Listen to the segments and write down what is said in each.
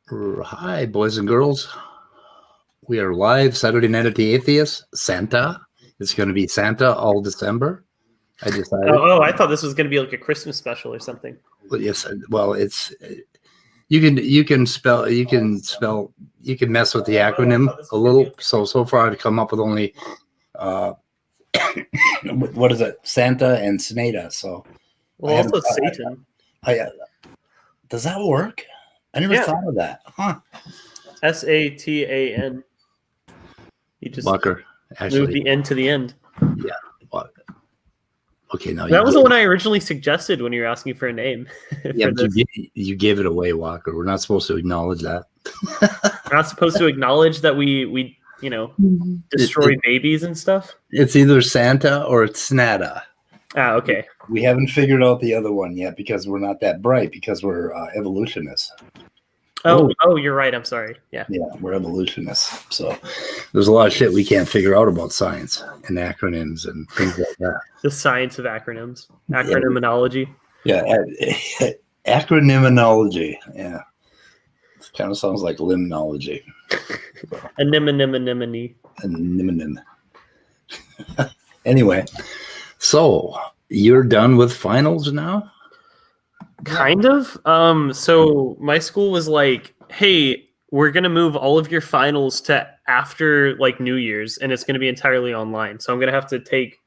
Hi, boys and girls. We are live Saturday night at the Atheist. Santa. It's going to be Santa all December. I decided. Oh, I thought this was going to be like a Christmas special or something. Well, yes. Well, it's you can mess with the acronym a little. So far I've come up with only what is it? Santa and Sneda. So well, also Satan. Does that work? I never thought of that. Huh. Satan. You just Walker, actually, move the end to the end. Yeah. Well, okay, now that was the one I originally suggested when you were asking for a name. Yeah, you gave it away, Walker. We're not supposed to acknowledge that. We're not supposed to acknowledge that we destroy babies and stuff. It's either Santa or it's Snada. Ah, okay. We haven't figured out the other one yet because we're not that bright because we're evolutionists. Oh, you're right. I'm sorry. Yeah, we're evolutionists. So there's a lot of shit we can't figure out about science and acronyms and things like that. The science of acronyms, acronymonology. Yeah, acronymonology. Yeah, it kind of sounds like limnology. Anemone. Anyway, so you're done with finals now? Kind of. So my school was like, hey, we're going to move all of your finals to after like New Year's, and it's going to be entirely online. So I'm going to have to take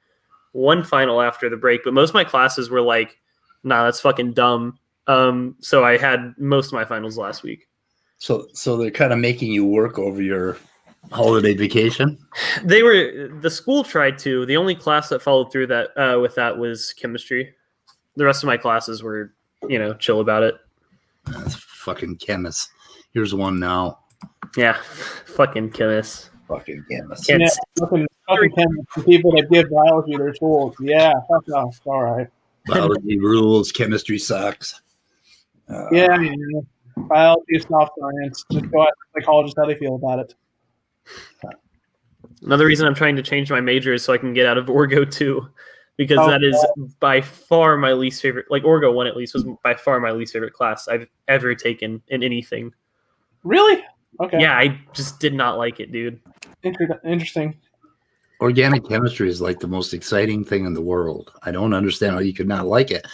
one final after the break. But most of my classes were like, nah, that's fucking dumb. So I had most of my finals last week. So they're kind of making you work over your holiday vacation? The school tried to. The only class that followed through that with that was chemistry. The rest of my classes were chill about it. That's fucking chemists. Here's one now. Yeah, fucking chemists. Fucking chemists. Fucking chemists. People that give biology their tools. Yeah, fuck off. All right. Biology rules. Chemistry sucks. Biology is soft science. Just go ask psychologists how they feel about it. Another reason I'm trying to change my major is so I can get out of Orgo 2. Because that is by far my least favorite. Like Orgo 1 at least was by far my least favorite class I've ever taken in anything. Really? Okay. Yeah, I just did not like it, dude. Interesting. Organic chemistry is like the most exciting thing in the world. I don't understand how you could not like it.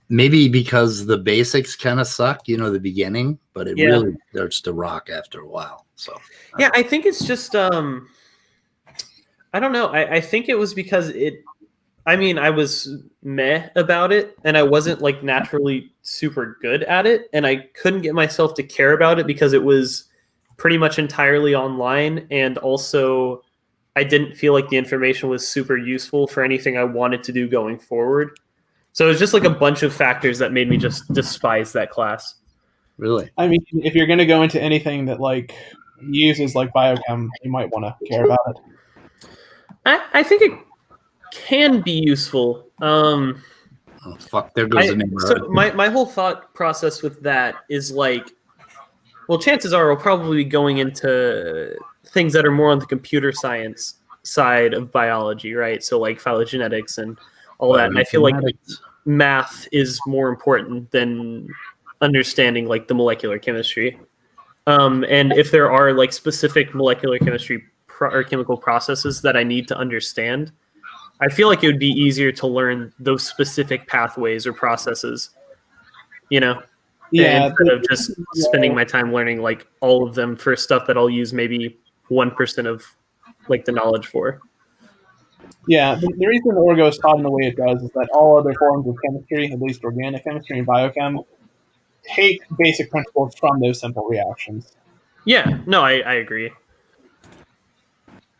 Maybe because the basics kind of suck, the beginning, but it really starts to rock after a while. So yeah, I think it's just I don't know. I think it was because I was meh about it, and I wasn't like naturally super good at it, and I couldn't get myself to care about it because it was pretty much entirely online, and also I didn't feel like the information was super useful for anything I wanted to do going forward. So it was just like a bunch of factors that made me just despise that class. Really? I mean, if you're going to go into anything that like uses like biochem, you might want to care about it. I think it can be useful. Oh, fuck, there goes the name. So my whole thought process with that is like, well, chances are we'll probably be going into things that are more on the computer science side of biology, right? So like phylogenetics and all that. And I feel like math is more important than understanding like the molecular chemistry. And if there are like specific molecular chemistry or chemical processes that I need to understand, I feel like it would be easier to learn those specific pathways or processes, instead of just spending my time learning like all of them for stuff that I'll use maybe 1% of like the knowledge for. Yeah, the reason Orgo is taught in the way it does is that all other forms of chemistry, at least organic chemistry and biochem, take basic principles from those simple reactions. Yeah, no, I agree.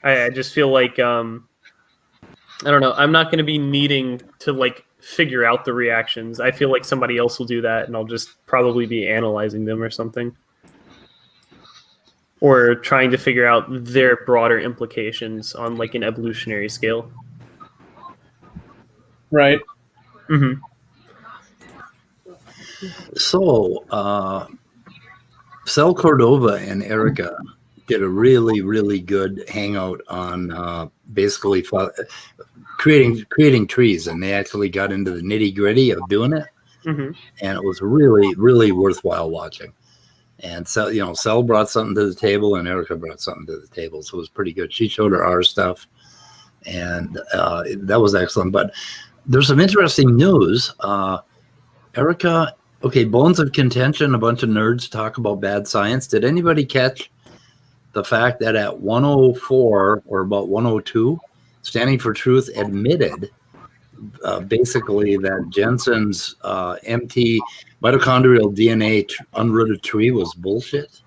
I just feel like I don't know. I'm not going to be needing to like figure out the reactions. I feel like somebody else will do that, and I'll just probably be analyzing them or something, or trying to figure out their broader implications on like an evolutionary scale. Right. Mm-hmm. So, Sal Cordova and Erica did a really, really good hangout on basically creating trees, and they actually got into the nitty gritty of doing it. Mm-hmm. And it was really, really worthwhile watching. And so, Sel brought something to the table, and Erica brought something to the table. So it was pretty good. She showed her our stuff, and that was excellent. But there's some interesting news. Erica, okay, Bones of Contention, a bunch of nerds talk about bad science. Did anybody catch the fact that at 104 or about 102, Standing for Truth admitted basically that Jensen's MT mitochondrial DNA unrooted tree was bullshit?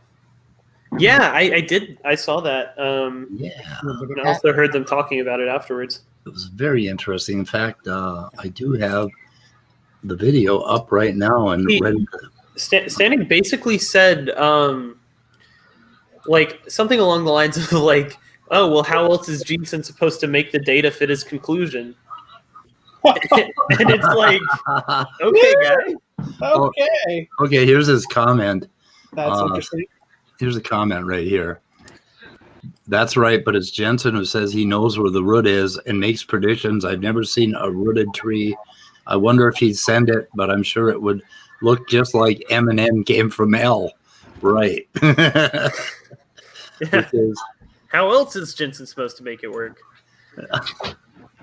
Yeah, I did. I saw that. Yeah. And I also heard them talking about it afterwards. It was very interesting. In fact, I do have the video up right now and ready to... Standing basically said like something along the lines of like, oh, well, how else is Jensen supposed to make the data fit his conclusion? And it's like, okay, guy. Okay. Okay, here's his comment. That's interesting. Here's a comment right here. That's right, but it's Jensen who says he knows where the root is and makes predictions. I've never seen a rooted tree. I wonder if he'd send it, but I'm sure it would look just like M&M came from L. Right. Yeah. How else is Jensen supposed to make it work?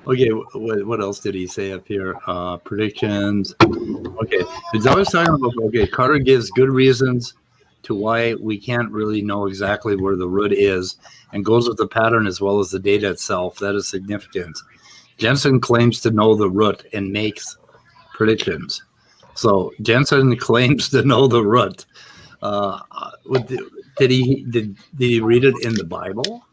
Okay, what else did he say up here? Predictions. Okay, he's always talking about, okay, Carter gives good reasons to why we can't really know exactly where the root is and goes with the pattern as well as the data itself. That is significant. Jensen claims to know the root and makes predictions. So Jensen claims to know the root. Did he read it in the Bible?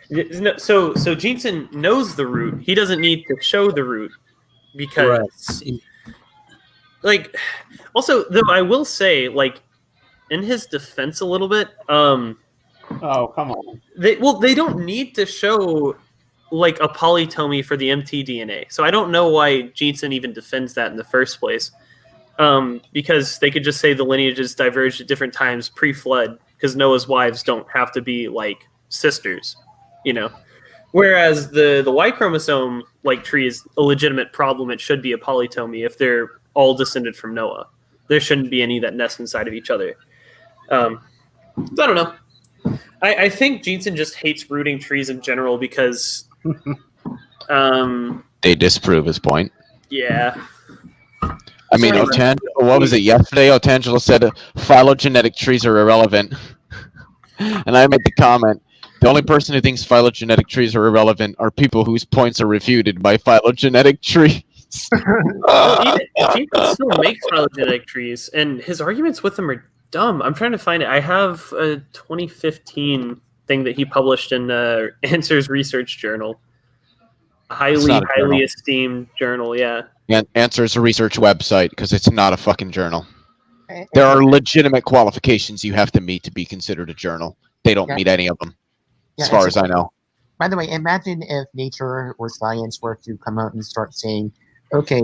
No, so Jensen knows the root. He doesn't need to show the root because, like, also though I will say, like, in his defense a little bit, oh, come on. They don't need to show like a polytomy for the mtDNA. So I don't know why Jensen even defends that in the first place. Because they could just say the lineages diverged at different times pre-flood because Noah's wives don't have to be like sisters, Whereas the Y chromosome like tree is a legitimate problem. It should be a polytomy if they're all descended from Noah. There shouldn't be any that nest inside of each other. So I don't know. I think Jensen just hates rooting trees in general because they disprove his point. Yeah. I mean, what was it yesterday? Otangelo said phylogenetic trees are irrelevant. And I made the comment, the only person who thinks phylogenetic trees are irrelevant are people whose points are refuted by phylogenetic trees. Well, Jensen still makes phylogenetic trees, and his arguments with them are dumb. I'm trying to find it. I have a 2015 thing that he published in Answers Research Journal. A highly esteemed journal, yeah. Answers a research website because it's not a fucking journal. There are legitimate qualifications you have to meet to be considered a journal. They don't meet any of them, as far as I know. By the way, imagine if Nature or Science were to come out and start saying, okay,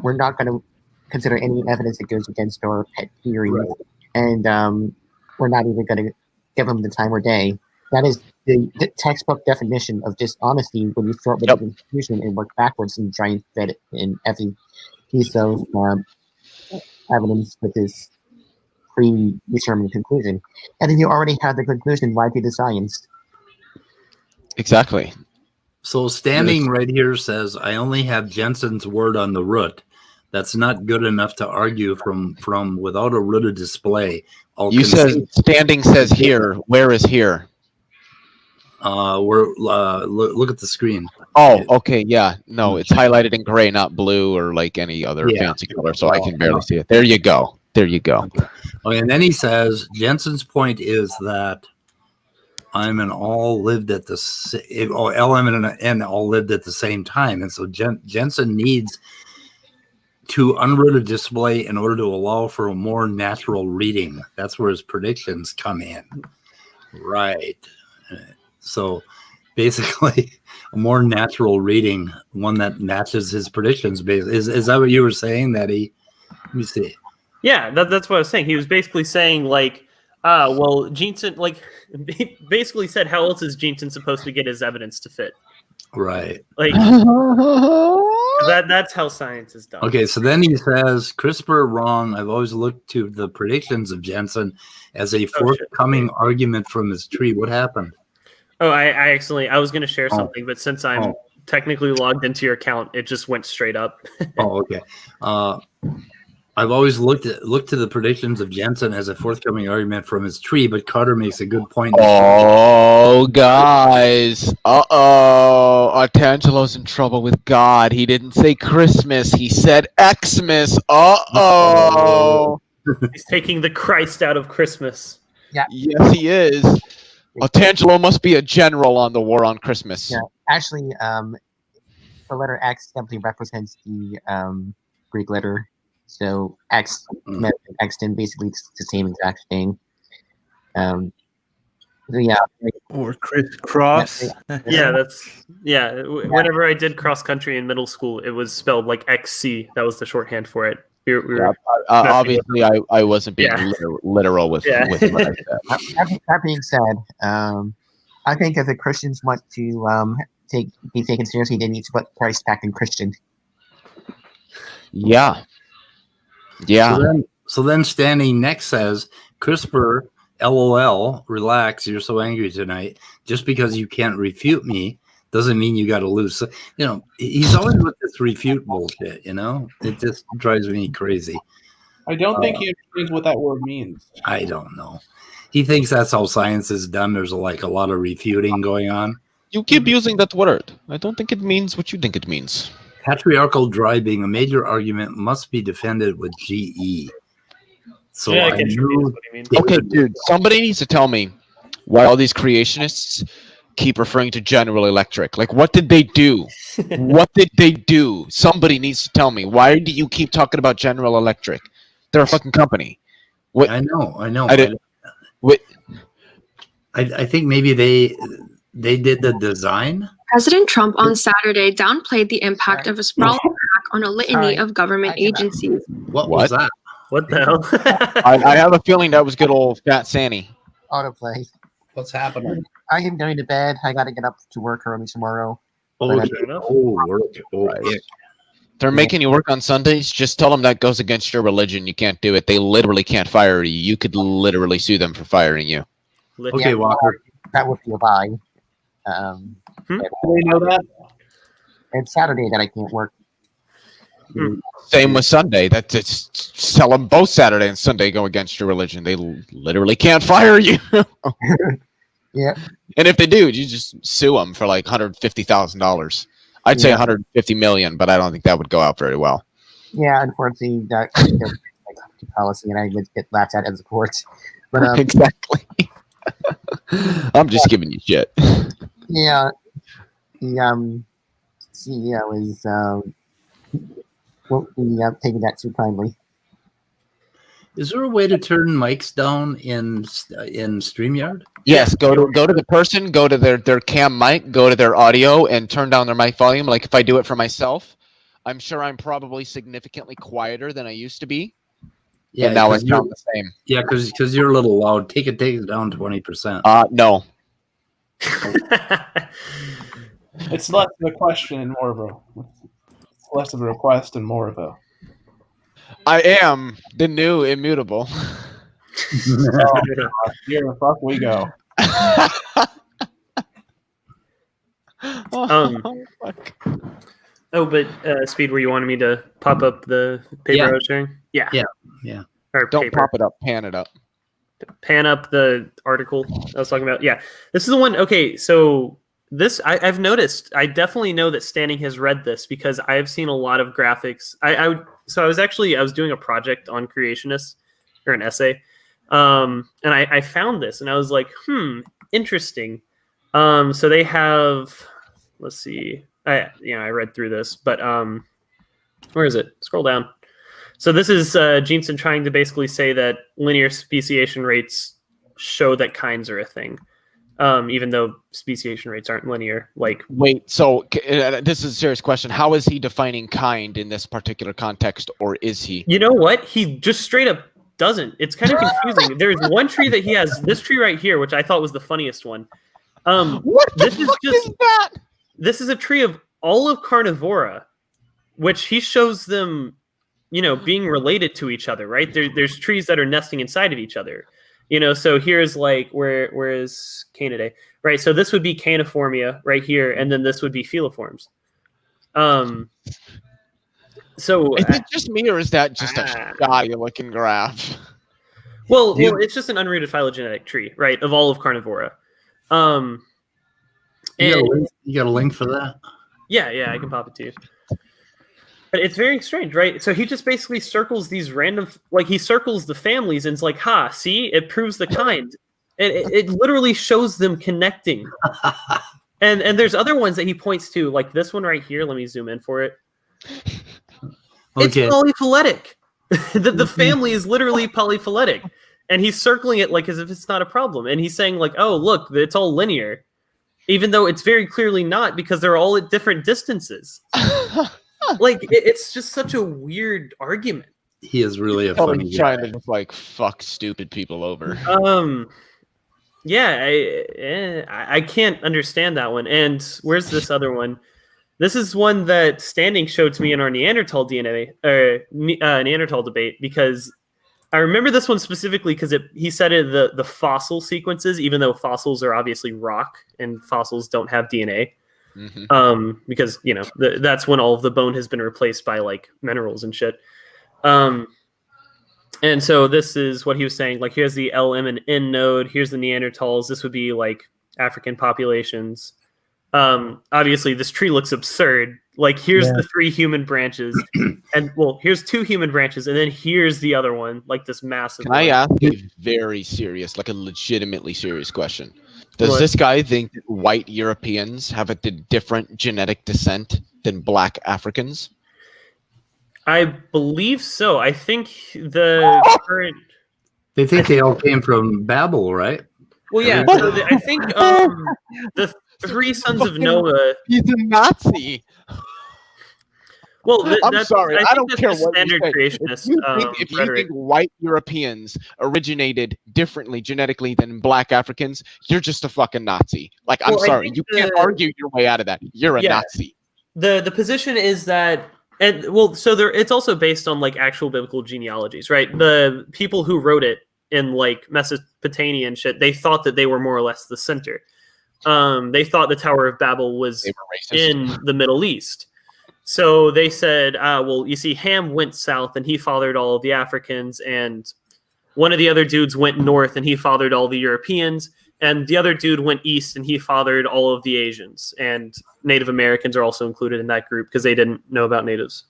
we're not going to consider any evidence that goes against our pet theory, and we're not even going to give them the time or day. That is the textbook definition of dishonesty when you start with a conclusion and work backwards and try and fit it in every piece of evidence with this predetermined conclusion. And then you already have the conclusion, why do the science? Exactly. So Standing right here says, I only have Jensen's word on the root. That's not good enough to argue from without a rooted display. Standing says here. Where is here? Look at the screen. Oh, okay, yeah. No, it's highlighted in gray, not blue or like any other fancy color, so I can barely see it. There you go. Okay, and then he says, Jensen's point is that I'm and all lived at the LM and N all lived at the same time, and so Jensen needs to unrooted display in order to allow for a more natural reading. That's where his predictions come in, right? So basically, a more natural reading, one that matches his predictions. Is that what you were saying? That he? Let me see. Yeah, that's what I was saying. He was basically saying like, well, Jensen basically said, how else is Jensen supposed to get his evidence to fit? Right. Like, That's how science is done. Okay, so then he says, CRISPR wrong. I've always looked to the predictions of Jensen as a forthcoming argument from his tree. What happened? Oh, I was going to share something, but since I'm technically logged into your account, it just went straight up. Oh, okay. I've always looked to the predictions of Jensen as a forthcoming argument from his tree, but Carter makes a good point. Oh, guys. Uh-oh. Artangelo's in trouble with God. He didn't say Christmas. He said Xmas. Uh-oh. He's taking the Christ out of Christmas. Yeah. Yes, he is. Artangelo must be a general on the war on Christmas. Yeah, actually, the letter X simply represents the Greek letter. So X, Xton, basically it's the same exact thing. So yeah. Or crisscross. Whenever I did cross country in middle school, it was spelled like XC. That was the shorthand for it. Obviously, I wasn't being literal with what I said. That being said, I think if the Christians want to be taken seriously, they need to put Christ back in Christian. Yeah. So then standing next says, CRISPR, LOL, relax, you're so angry tonight. Just because you can't refute me doesn't mean you got to lose. So, he's always with this refute bullshit, It just drives me crazy. I don't think he understands what that word means. I don't know. He thinks that's how science is done. There's a lot of refuting going on. You keep using that word. I don't think it means what you think it means. Patriarchal drive being a major argument must be defended with GE. So I can what you mean. Okay, dude, somebody needs to tell me why all these creationists keep referring to General Electric. Like, what did they do? What did they do? Somebody needs to tell me. Why do you keep talking about General Electric? They're a fucking company. What? I know. I think maybe they did the design. President Trump on Saturday downplayed the impact of a sprawling attack on a litany of government agencies. What was that? What the hell? I have a feeling that was good old Fat Sandy. Autoplay. What's happening? I am going to bed. I got to get up to work early tomorrow. Work. They're making you work on Sundays. Just tell them that goes against your religion. You can't do it. They literally can't fire you. You could literally sue them for firing you. Okay, Walker. That would be a lie. Do they know that? It's Saturday that I can't work. Same with Sunday. That's tell them both Saturday and Sunday go against your religion. They literally can't fire you. Yeah. And if they do, you just sue them for like $150,000. I'd say 150 million, but I don't think that would go out very well. Yeah, unfortunately, that like policy, and I would get laughed at as a court. But exactly. I'm just giving you shit. Yeah, the CEO is won't be taking that too kindly. Is there a way to turn mics down in StreamYard? Yes, go to the person, go to their cam mic, go to their audio, and turn down their mic volume. Like if I do it for myself, I'm sure I'm probably significantly quieter than I used to be. Yeah, and now I sound the same. Yeah, because you're a little loud. Take it down 20%. No. It's less of a question and more of a less of a request and more of a. I am the new immutable. Here the fuck we go. But Speed, were you wanting me to pop up the paper I was sharing? Yeah. Or don't paper. pop it up, pan it up. Pan up the article I was talking about. Yeah, this is the one. Okay, so this I've noticed. I definitely know that Standing has read this because I've seen a lot of graphics. I was doing a project on Creationists or an essay, and I found this and I was like, interesting. So they have, let's see, I read through this, but where is it? Scroll down. So this is Jensen trying to basically say that linear speciation rates show that kinds are a thing, even though speciation rates aren't linear. Like, wait, so this is a serious question. How is he defining kind in this particular context, or is he? You know what? He just straight up doesn't. It's kind of confusing. There's one tree that he has, this tree right here, which I thought was the funniest one. What the fuck is that? This is a tree of Olive carnivora. which he shows them, being related to each other, right? There's trees that are nesting inside of each other, So here's like where is Canidae, right? So this would be Caniformia right here, and then this would be Feliforms. So Is it just me, or is that just a shoddy looking graph? Well, it's just an unrooted phylogenetic tree, right, of all of Carnivora. You got a link for that? Yeah, I can pop it to you. But it's very strange, right? So he just basically circles these random, he circles the families, and it's like, see, it proves the kind. It literally shows them connecting. And there's other ones that he points to, like this one right here. Let me zoom in for it. It's polyphyletic. the family is literally polyphyletic, and he's circling it like as if it's not a problem. And he's saying like, oh, look, it's all linear, even though it's very clearly not, because they're all at different distances. It's just such a weird argument. He is really a funny guy. Trying to just fuck stupid people over. I can't understand that one. And where's this other one? This is one that Standing showed to me in our Neanderthal DNA or Neanderthal debate, because I remember this one specifically because he said the fossil sequences, even though fossils are obviously rock and fossils don't have DNA, because that's when all of the bone has been replaced by like minerals and shit. And so this is what he was saying. Like, here's the L, M, and N node. Here's the Neanderthals. This would be like African populations. Obviously, this tree looks absurd. Like, here's the 3 human branches, and here's 2 human branches, and then here's the other one, like this massive. Can I ask a very serious, like a legitimately serious question? Does this guy think that white Europeans have a different genetic descent than black Africans? I believe so. I think the current. They think they all came from Babel, right? Well, yeah. So I think the 3 sons of Noah. He's a Nazi. Well, I'm sorry. I don't care what standard creationist. If you think white Europeans originated differently genetically than black Africans, you're just a fucking Nazi. Like, I'm sorry. You can't argue your way out of that. You're a Nazi. The position is that, it's also based on like actual biblical genealogies, right? The people who wrote it in like Mesopotamia and shit, they thought that they were more or less the center. They thought the Tower of Babel was in the Middle East. So they said, you see, Ham went south and he fathered all of the Africans, and one of the other dudes went north and he fathered all the Europeans, and the other dude went east and he fathered all of the Asians. And Native Americans are also included in that group because they didn't know about natives,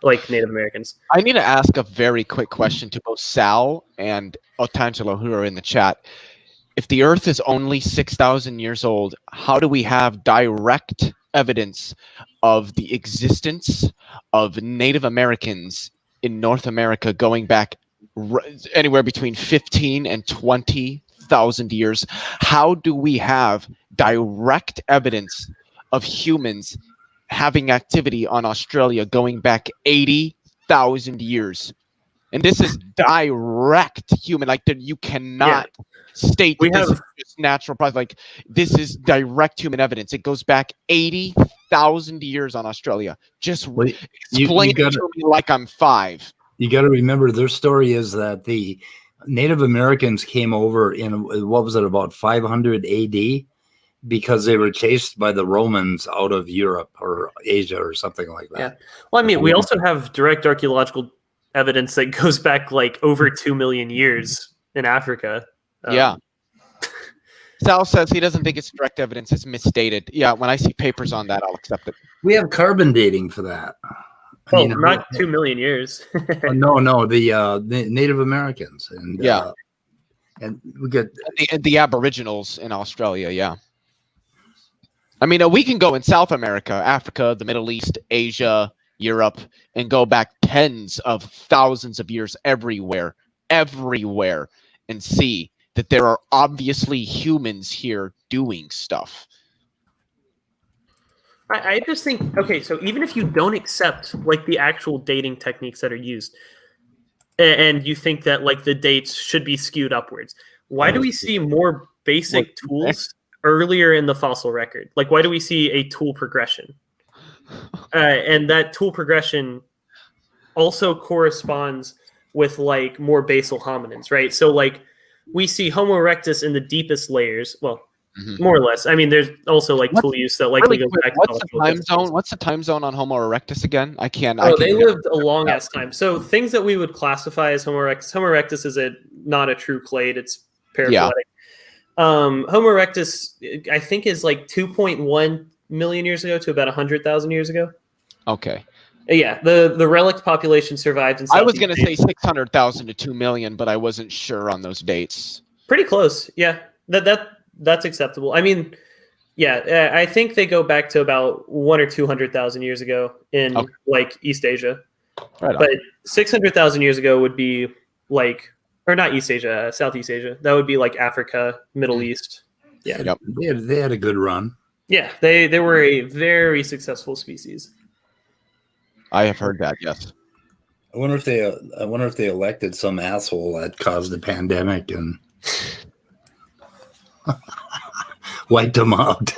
like Native Americans. I need to ask a very quick question to both Sal and Otangelo, who are in the chat. If the Earth is only 6,000 years old, how do we have direct evidence of the existence of Native Americans in North America going back anywhere between 15 and 20,000 years? How do we have direct evidence of humans having activity on Australia going back 80,000 years? And this is direct human, like you cannot state that this is just natural process. Like, this is direct human evidence. It goes back 80,000 years on Australia. Just explain it to me like I'm 5. You got to remember, their story is that the Native Americans came over in, what was it, about 500 AD, because they were chased by the Romans out of Europe or Asia or something like that. Yeah. Well, I mean, we also have direct archaeological evidence that goes back like over 2 million years in Africa. Sal says he doesn't think it's direct evidence. It's misstated. Yeah, when I see papers on that, I'll accept it. We have carbon dating for that. Not 2 million years. No, the Native Americans. And and we get the Aboriginals in Australia, yeah. I mean, we can go in South America, Africa, the Middle East, Asia, Europe, and go back tens of thousands of years everywhere, and see that there are obviously humans here doing stuff. I just think, okay, so even if you don't accept like the actual dating techniques that are used, and you think that like the dates should be skewed upwards, why do we see more basic tools earlier in the fossil record? Like, why do we see a tool progression? And that tool progression also corresponds with like more basal hominins, right? So like we see Homo erectus in the deepest layers. Well, more or less. I mean, there's also like tool use that likely goes back to what's the time zone? What's the time zone on Homo erectus again? I can't. They lived a long ass time. So things that we would classify as Homo erectus. Homo erectus is not a true clade. It's paraphyletic. Homo erectus, I think, is like 2.1 million years ago to about 100,000 years ago. Okay. Yeah, the relict population survived in I was going to say 600,000 to 2 million, but I wasn't sure on those dates. Pretty close. Yeah, that's acceptable. I mean, yeah, I think they go back to about 100,000 or 200,000 years ago in like East Asia. Right on. But 600,000 years ago would be like, or not East Asia, Southeast Asia. That would be like Africa, Middle East. Yeah, Yep. They had a good run. Yeah, they were a very successful species. I have heard that. Yes. I wonder if they elected some asshole that caused the pandemic and wiped them out.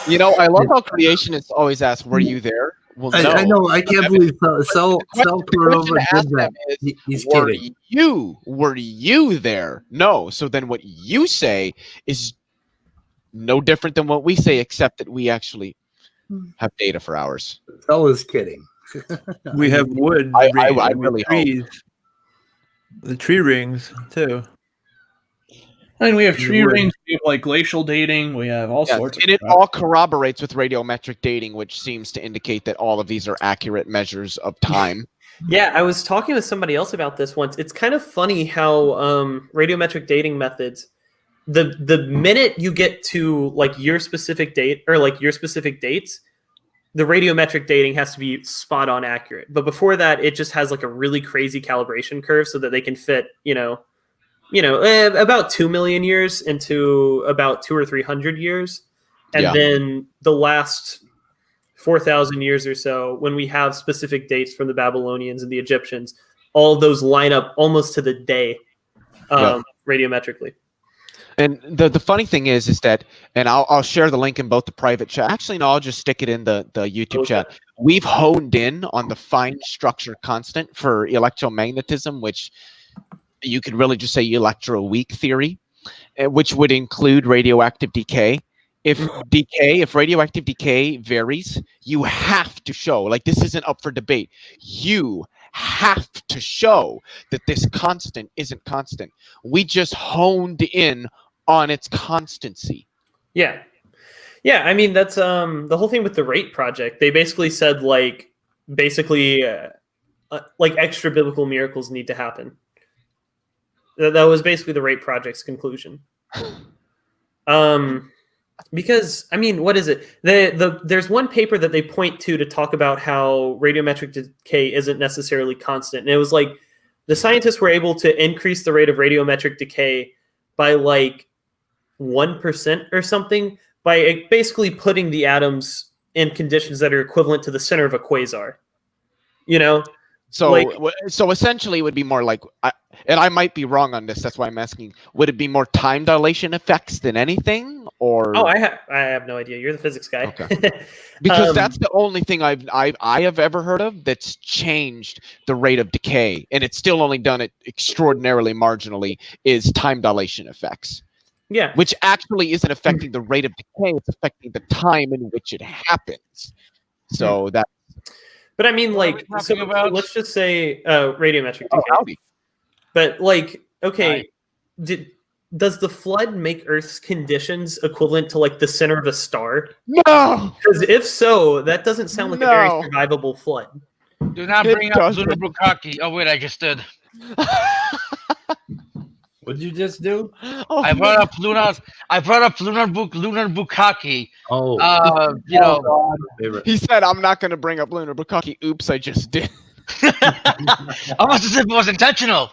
You know, I love how creationists always ask, "Were you there?" Well, no. I know. I can't believe Sal Kurova did that. He's kidding. Were you there? No. So then what you say is no different than what we say, except that we actually have data for ours. Sal is kidding. We have wood. I really trees. Hope. The tree rings too. I mean, we have tree rings, we have like glacial dating, we have all sorts of stuff. And it all corroborates with radiometric dating, which seems to indicate that all of these are accurate measures of time. Yeah, I was talking with somebody else about this once. It's kind of funny how radiometric dating methods, the minute you get to like your specific date or like your specific dates, the radiometric dating has to be spot on accurate. But before that, it just has like a really crazy calibration curve so that they can fit, about 2 million years into about 200 or 300 years. And then the last 4,000 years or so, when we have specific dates from the Babylonians and the Egyptians, all of those line up almost to the day radiometrically. And the funny thing is that, and I'll share the link in both the private chat. Actually, no, I'll just stick it in the YouTube chat. We've honed in on the fine structure constant for electromagnetism, which you could really just say electroweak theory, which would include radioactive decay. If radioactive decay varies, you have to show, like this isn't up for debate, you have to show that this constant isn't constant. We just honed in on its constancy. Yeah. I mean, that's the whole thing with the rate project. They basically said like extra biblical miracles need to happen. That was basically the rate project's conclusion. Because I mean, what is it? There's one paper that they point to talk about how radiometric decay isn't necessarily constant, and it was like the scientists were able to increase the rate of radiometric decay by like 1% or something by basically putting the atoms in conditions that are equivalent to the center of a quasar. So essentially, it would be more like, and I might be wrong on this. That's why I'm asking. Would it be more time dilation effects than anything, or? Oh, I have no idea. You're the physics guy. Okay. Because that's the only thing I have ever heard of that's changed the rate of decay, and it's still only done it extraordinarily marginally. Is time dilation effects? Yeah. Which actually isn't affecting the rate of decay; it's affecting the time in which it happens. So that. But I mean, like, let's just say radiometric decay. Howdy. But like, okay, does the flood make Earth's conditions equivalent to like the center of a star? No. Because if so, that doesn't sound like a very survivable flood. Do not bring up lunar bukkake. Oh wait, I just did. What did you just do? Oh, I brought up lunar bukkake. He said, "I'm not going to bring up lunar bukkake." Oops, I just did. Almost as if it was intentional.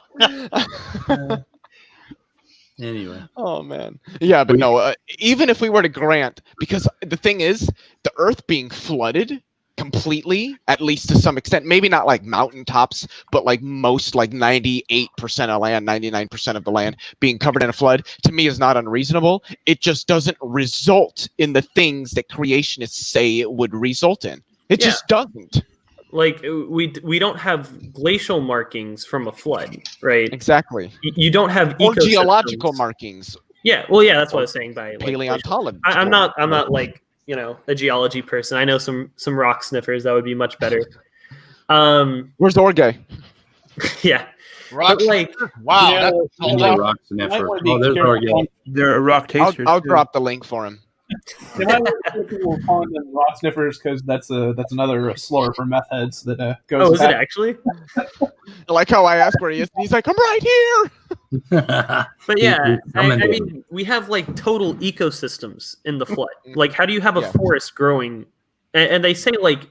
Anyway. Oh man. Yeah, but no. Even if we were to grant, because the thing is, the Earth being flooded completely, at least to some extent, maybe not like mountaintops, but like most, like 98% of land, 99% of the land being covered in a flood, to me is not unreasonable. It just doesn't result in the things that creationists say it would result in. It Yeah. just doesn't. Like we don't have glacial markings from a flood, right? Exactly. You don't have Or ecosystems. geological markings. Yeah, well, yeah, that's what I was saying by like, Paleontology. I'm not like a geology person. I know some rock sniffers that would be much better. Where's Orge? Yeah, Rock but like, wow, Yeah, that's Only insulting. rock You might sniffer. wanna be Oh, there's careful Argyle. calling- They're a rock taster. I'll drop the link for him. you might wanna be careful calling them rock sniffers because that's another slur for meth heads that goes. oh, is it back. actually? I like how I ask where he is, and he's like, I'm right here. But yeah, He's I coming in. mean, we have like total ecosystems in the flood. Like, how do you have a Yeah. forest growing? And they say like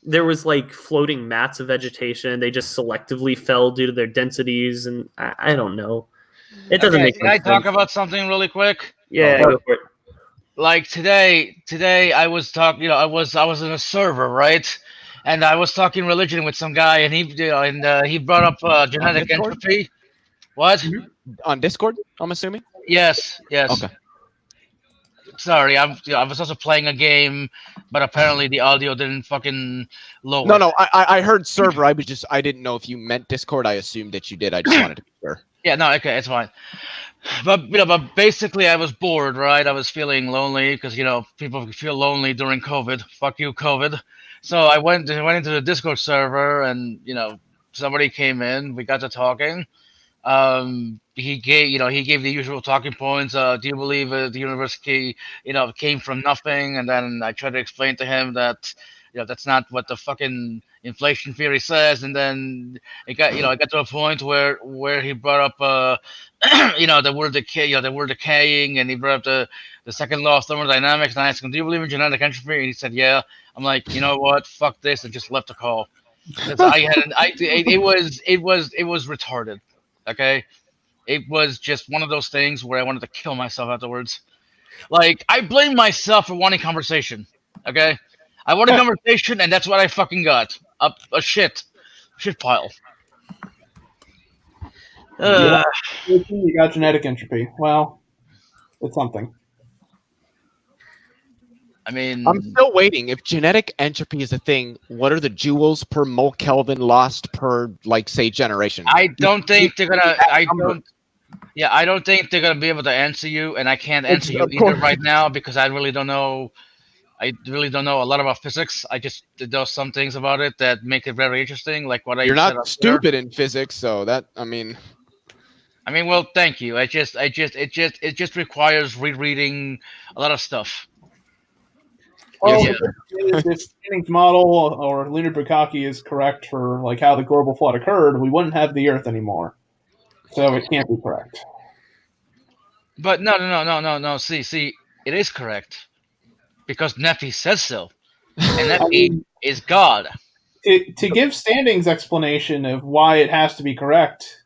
there was like floating mats of vegetation. They just selectively fell due to their densities, and I don't know. It doesn't Okay, make can I sense. talk about something really quick? Yeah, Oh, go for it. Like today I was talking, I was in a server, right? And I was talking religion with some guy, and he brought up genetic Discord? entropy. What? On Discord, I'm assuming? Yes. Okay. Sorry, I was also playing a game, but apparently the audio didn't fucking lower. No, I heard server. I didn't know if you meant Discord. I assumed that you did. I just wanted to be sure. Yeah, no, okay, it's fine. But but basically, I was bored, right? I was feeling lonely because people feel lonely during COVID. Fuck you, COVID. So I went into the Discord server, and somebody came in. We got to talking. He gave the usual talking points. Do you believe the universe came from nothing? And then I tried to explain to him that that's not what the fucking inflation theory says. And then it got to a point where he brought up the word decay, the word decaying, and he brought up the second law of thermodynamics. And I asked him, do you believe in genetic entropy? And he said, yeah. I'm like, you know what? Fuck this, and just left the call. It was retarded. Okay, it was just one of those things where I wanted to kill myself afterwards. Like, I blame myself for wanting conversation. Okay, I wanted conversation, and that's what I fucking got. A shit pile. You got genetic entropy. Well, it's something. I mean, I'm still waiting. If genetic entropy is a thing, what are the joules per mole Kelvin lost per, like, say, generation? I don't think they're gonna. I don't think they're gonna be able to answer you, and I can't answer you either right now because I really don't know. I really don't know a lot about physics. I just know some things about it that make it very interesting, like what I. You're said not up stupid in physics, so that I mean. Well, thank you. It just requires rereading a lot of stuff. Well, Yeah. if Jennings' model or lunar bukkake is correct for like how the global flood occurred, we wouldn't have the Earth anymore. So it can't be correct. But no. See, it is correct because Nephi says so, and Nephi is God. To give Standing's explanation of why it has to be correct.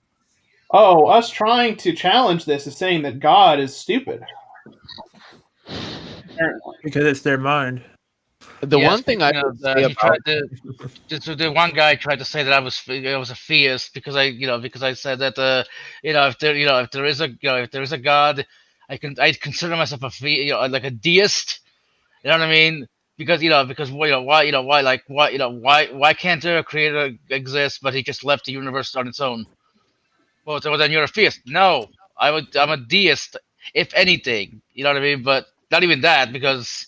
Oh, us trying to challenge this is saying that God is stupid. Apparently. Because it's their mind. The one thing I would say about the one guy tried to say that I was a theist because I said that if there is a God, I consider myself like a deist. You know what I mean? Because why can't there a creator exist but he just left the universe on its own? Well, then you're a theist. No, I'm a deist, if anything. You know what I mean? But not even that, because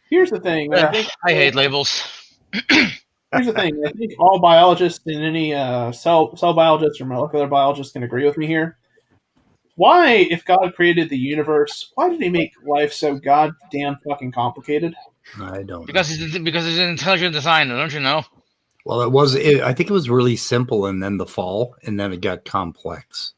Here's the thing. I hate labels. Here's the thing. I think all biologists and any cell biologists or molecular biologists can agree with me here. Why, if God created the universe, why did he make life so goddamn fucking complicated? I don't know. Because he's an intelligent designer, don't you know? Well, I think it was really simple, and then the fall, and then it got complex.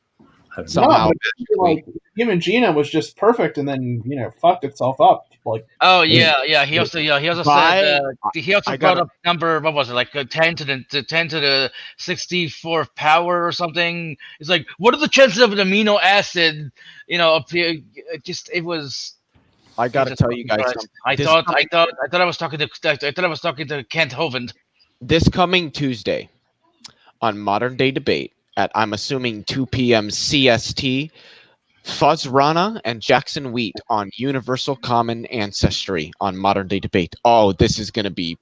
somehow. No, like human genome was just perfect, and then fucked itself up. Like, oh yeah. He also said he also brought up number. What was it, like 10 to the 64th power or something? It's like, what are the chances of an amino acid? Appear? It was. I gotta tell you guys something. I thought I was talking to Kent Hovind. This coming Tuesday on Modern Day Debate at, I'm assuming, 2 p.m. CST, Fuzz Rana and Jackson Wheat on Universal Common Ancestry on Modern Day Debate. Oh, this is going to be,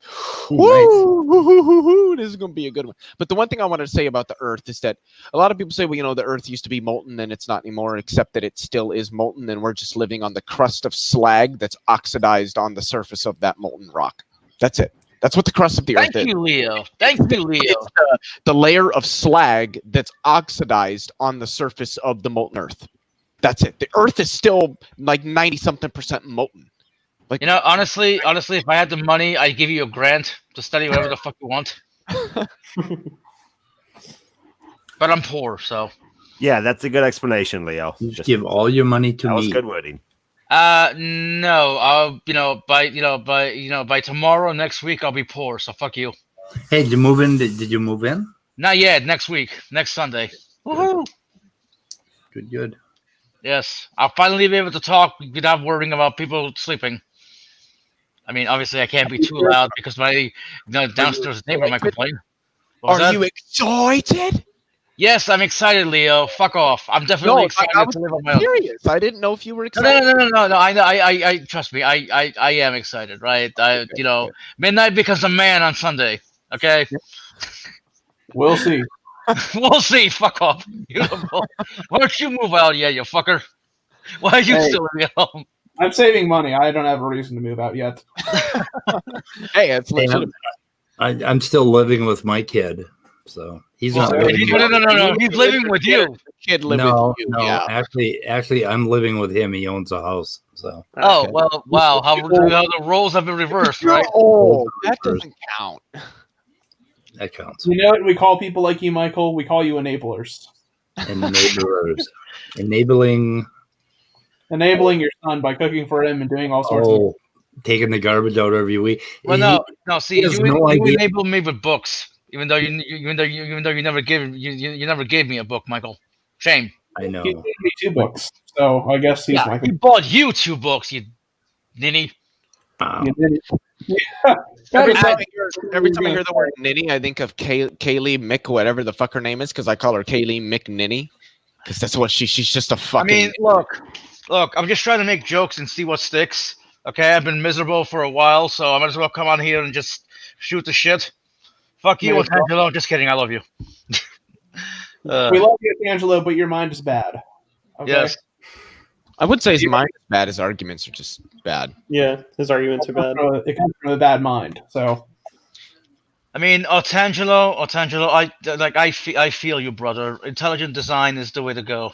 this is going to be a good one. But the one thing I wanted to say about the Earth is that a lot of people say, well, you know, the Earth used to be molten and it's not anymore, except that it still is molten and we're just living on the crust of slag that's oxidized on the surface of that molten rock. That's it. That's what the crust of the Earth is. Thank you, Leo. Thank you, Leo. It's the layer of slag that's oxidized on the surface of the molten Earth. That's it. The Earth is still like 90-something% molten. Like, You know, honestly, if I had the money, I'd give you a grant to study whatever the fuck you want. But I'm poor, so. Yeah, that's a good explanation, Leo. You just give all your money to that me. was good wording. No. I'll, by tomorrow, next week, I'll be poor. So fuck you. Hey, did you move in? Did you move in? Not yet. Next week, next Sunday. Woohoo! Good. Yes, I'll finally be able to talk without worrying about people sleeping. I mean, obviously, I can't be too loud because my downstairs neighbor might complain. What was are that? you excited? Yes, I'm excited, Leo. Fuck off. I'm definitely excited I was to live on my own. curious. I didn't know if you were No, excited. no. I know. I trust me. I am excited, right? Midnight becomes a man on Sunday. Okay, We'll see. we'll see. Fuck off. Beautiful. Why don't you move out yet, you fucker? Why are you Hey. still in the home? I'm saving money. I don't have a reason to move out yet. Hey, it's Hey, legitimate. I'm still living with my kid, so he's not No, living. no. He's living with you. Kid live No, with you. no. Yeah. Actually, I'm living with him. He owns a house, so Oh Okay. well, wow! How the roles have been reversed, right? Oh, that doesn't count. that counts. You know what we call people like you, Michael? We call you enablers. Enablers, enabling. Enabling your son by cooking for him and doing all sorts of. Oh, taking the garbage out every week. Well, no. See, he you, has you no idea. enable me with books, even though you never gave me a book, Michael. Shame. I know. He gave me 2 books, so I guess he's Yeah, my. he bought you 2 books, you ninny. Wow. You did it. Yeah. Every That time, is- every time I hear the word Ninny, I think of Kaylee Mick, whatever the fuck her name is, because I call her Kaylee Mick Ninny, because that's what she's just a I fucking. mean, look. I'm just trying to make jokes and see what sticks. Okay, I've been miserable for a while, so I might as well come on here and just shoot the shit. Fuck you, Might as well. Angelo. Just kidding. I love you. We love you, Angelo, but your mind is bad. Okay? Yes. I would say his mind is bad. His arguments are just bad. Yeah, his arguments are bad. It comes from a bad mind. So I mean, Otangelo, I feel you, brother. Intelligent design is the way to go.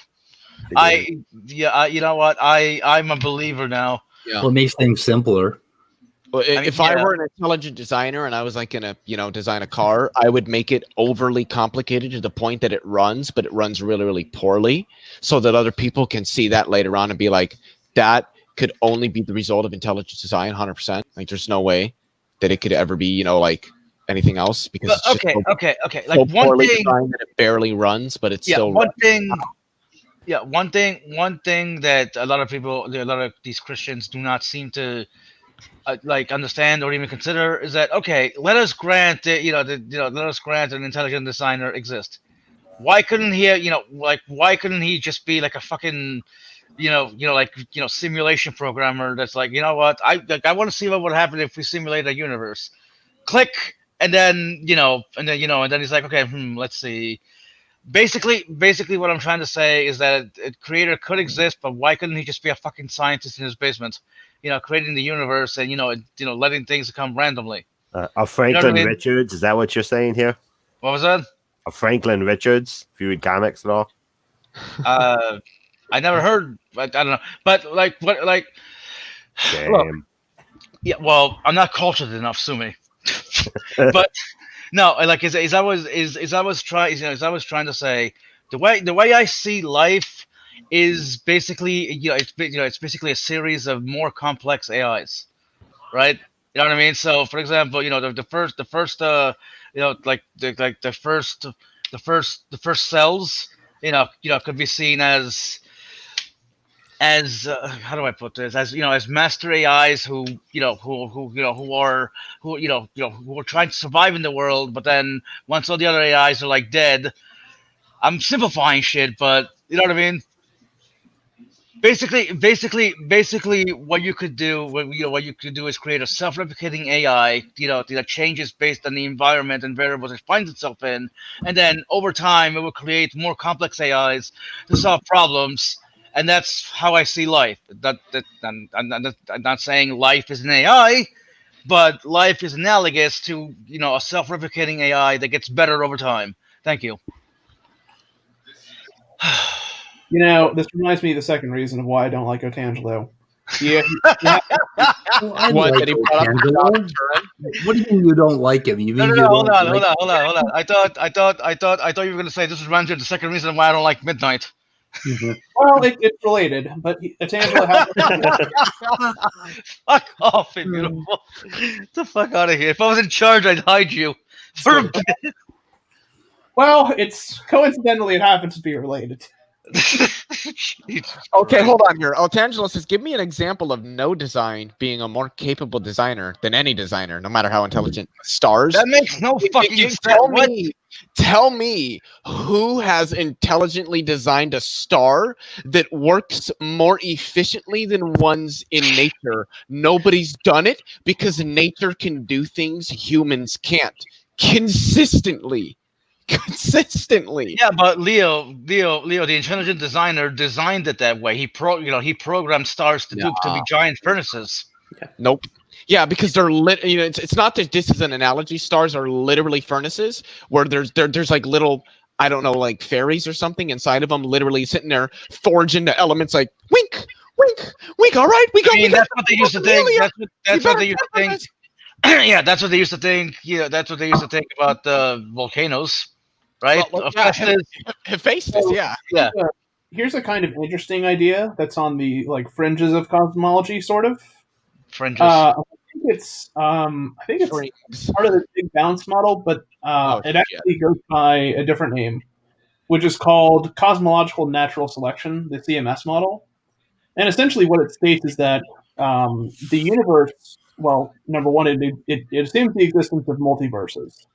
You know what? I'm a believer now. Yeah. Well, it makes things simpler. Well, mean, if I yeah. were an intelligent designer and I was like gonna, design a car, I would make it overly complicated to the point that it runs, but it runs really, really poorly, so that other people can see that later on and be like, that could only be the result of intelligent design, 100%. Like, there's no way that it could ever be, like anything else, because But, it's just okay. so Like one poorly thing. designed that it barely runs, but it's still One running. thing. Yeah, one thing that a lot of these Christians do not seem to understand or even consider is that, okay, let us grant that let us grant an intelligent designer exist. Why couldn't he why couldn't he just be like a fucking simulation programmer that's like, you know what, I want to see what would happen if we simulate a universe. Click, and then he's like, okay, let's see. Basically, what I'm trying to say is that a creator could exist, but why couldn't he just be a fucking scientist in his basement, creating the universe and letting things come randomly? A Franklin I mean? Richards, is that what you're saying here? What was that? A Franklin Richards, if you read comics at all? I never heard. I don't know, but Shame. yeah. Well, I'm not cultured enough, sue me. But no, as I was trying to say, the way I see life is basically it's basically a series of more complex AIs, right? You know what I mean? So, for example, the first cells, could be seen as how do I put this? As master AIs who are trying to survive in the world, but then once all the other AIs are like dead, I'm simplifying shit, but you know what I mean? basically, what you could do, what you could do is create a self-replicating AI, that changes based on the environment and variables it finds itself in, and then over time, it will create more complex AIs to solve problems. And that's how I see life. I'm not saying life is an AI, but life is analogous to a self-replicating AI that gets better over time. Thank you. This reminds me of the second reason of why I don't like Otangelo. Yeah, I One like that he brought up for Otangelo. Dr. Turin. What do you mean you don't like him? You No, mean no, you no, don't like hold on. I thought you were going to say this reminds me of the second reason why I don't like Midnight. well, it's related, but Otangelo has. Fuck off, it beautiful. Get the fuck out of here. If I was in charge, I'd hide you for a bit. Well, it's coincidentally it happens to be related. Okay, hold on here. Otangelo says, give me an example of no design being a more capable designer than any designer, no matter how intelligent. Stars? That makes no fucking sense. Tell me who has intelligently designed a star that works more efficiently than ones in nature. Nobody's done it because nature can do things humans can't. Consistently. Yeah, but Leo, the intelligent designer designed it that way. He programmed stars to be giant furnaces. Nope. Yeah, because they're it's not that this is an analogy. Stars are literally furnaces where there's like little, I don't know, like fairies or something inside of them, literally sitting there forging the elements like wink, wink, wink. All right, that's what they used to think. That's what they used to think. Yeah, that's what they used to think. Yeah, that's what they used to think about volcanoes, right? Hephaestus, yeah. Here's a kind of interesting idea that's on the fringes of cosmology, sort of. Fringes. I think it's part of the Big Bounce model, but it actually goes by a different name, which is called cosmological natural selection, the CMS model. And essentially, what it states is that the universe. Well, number one, it assumes the existence of multiverses.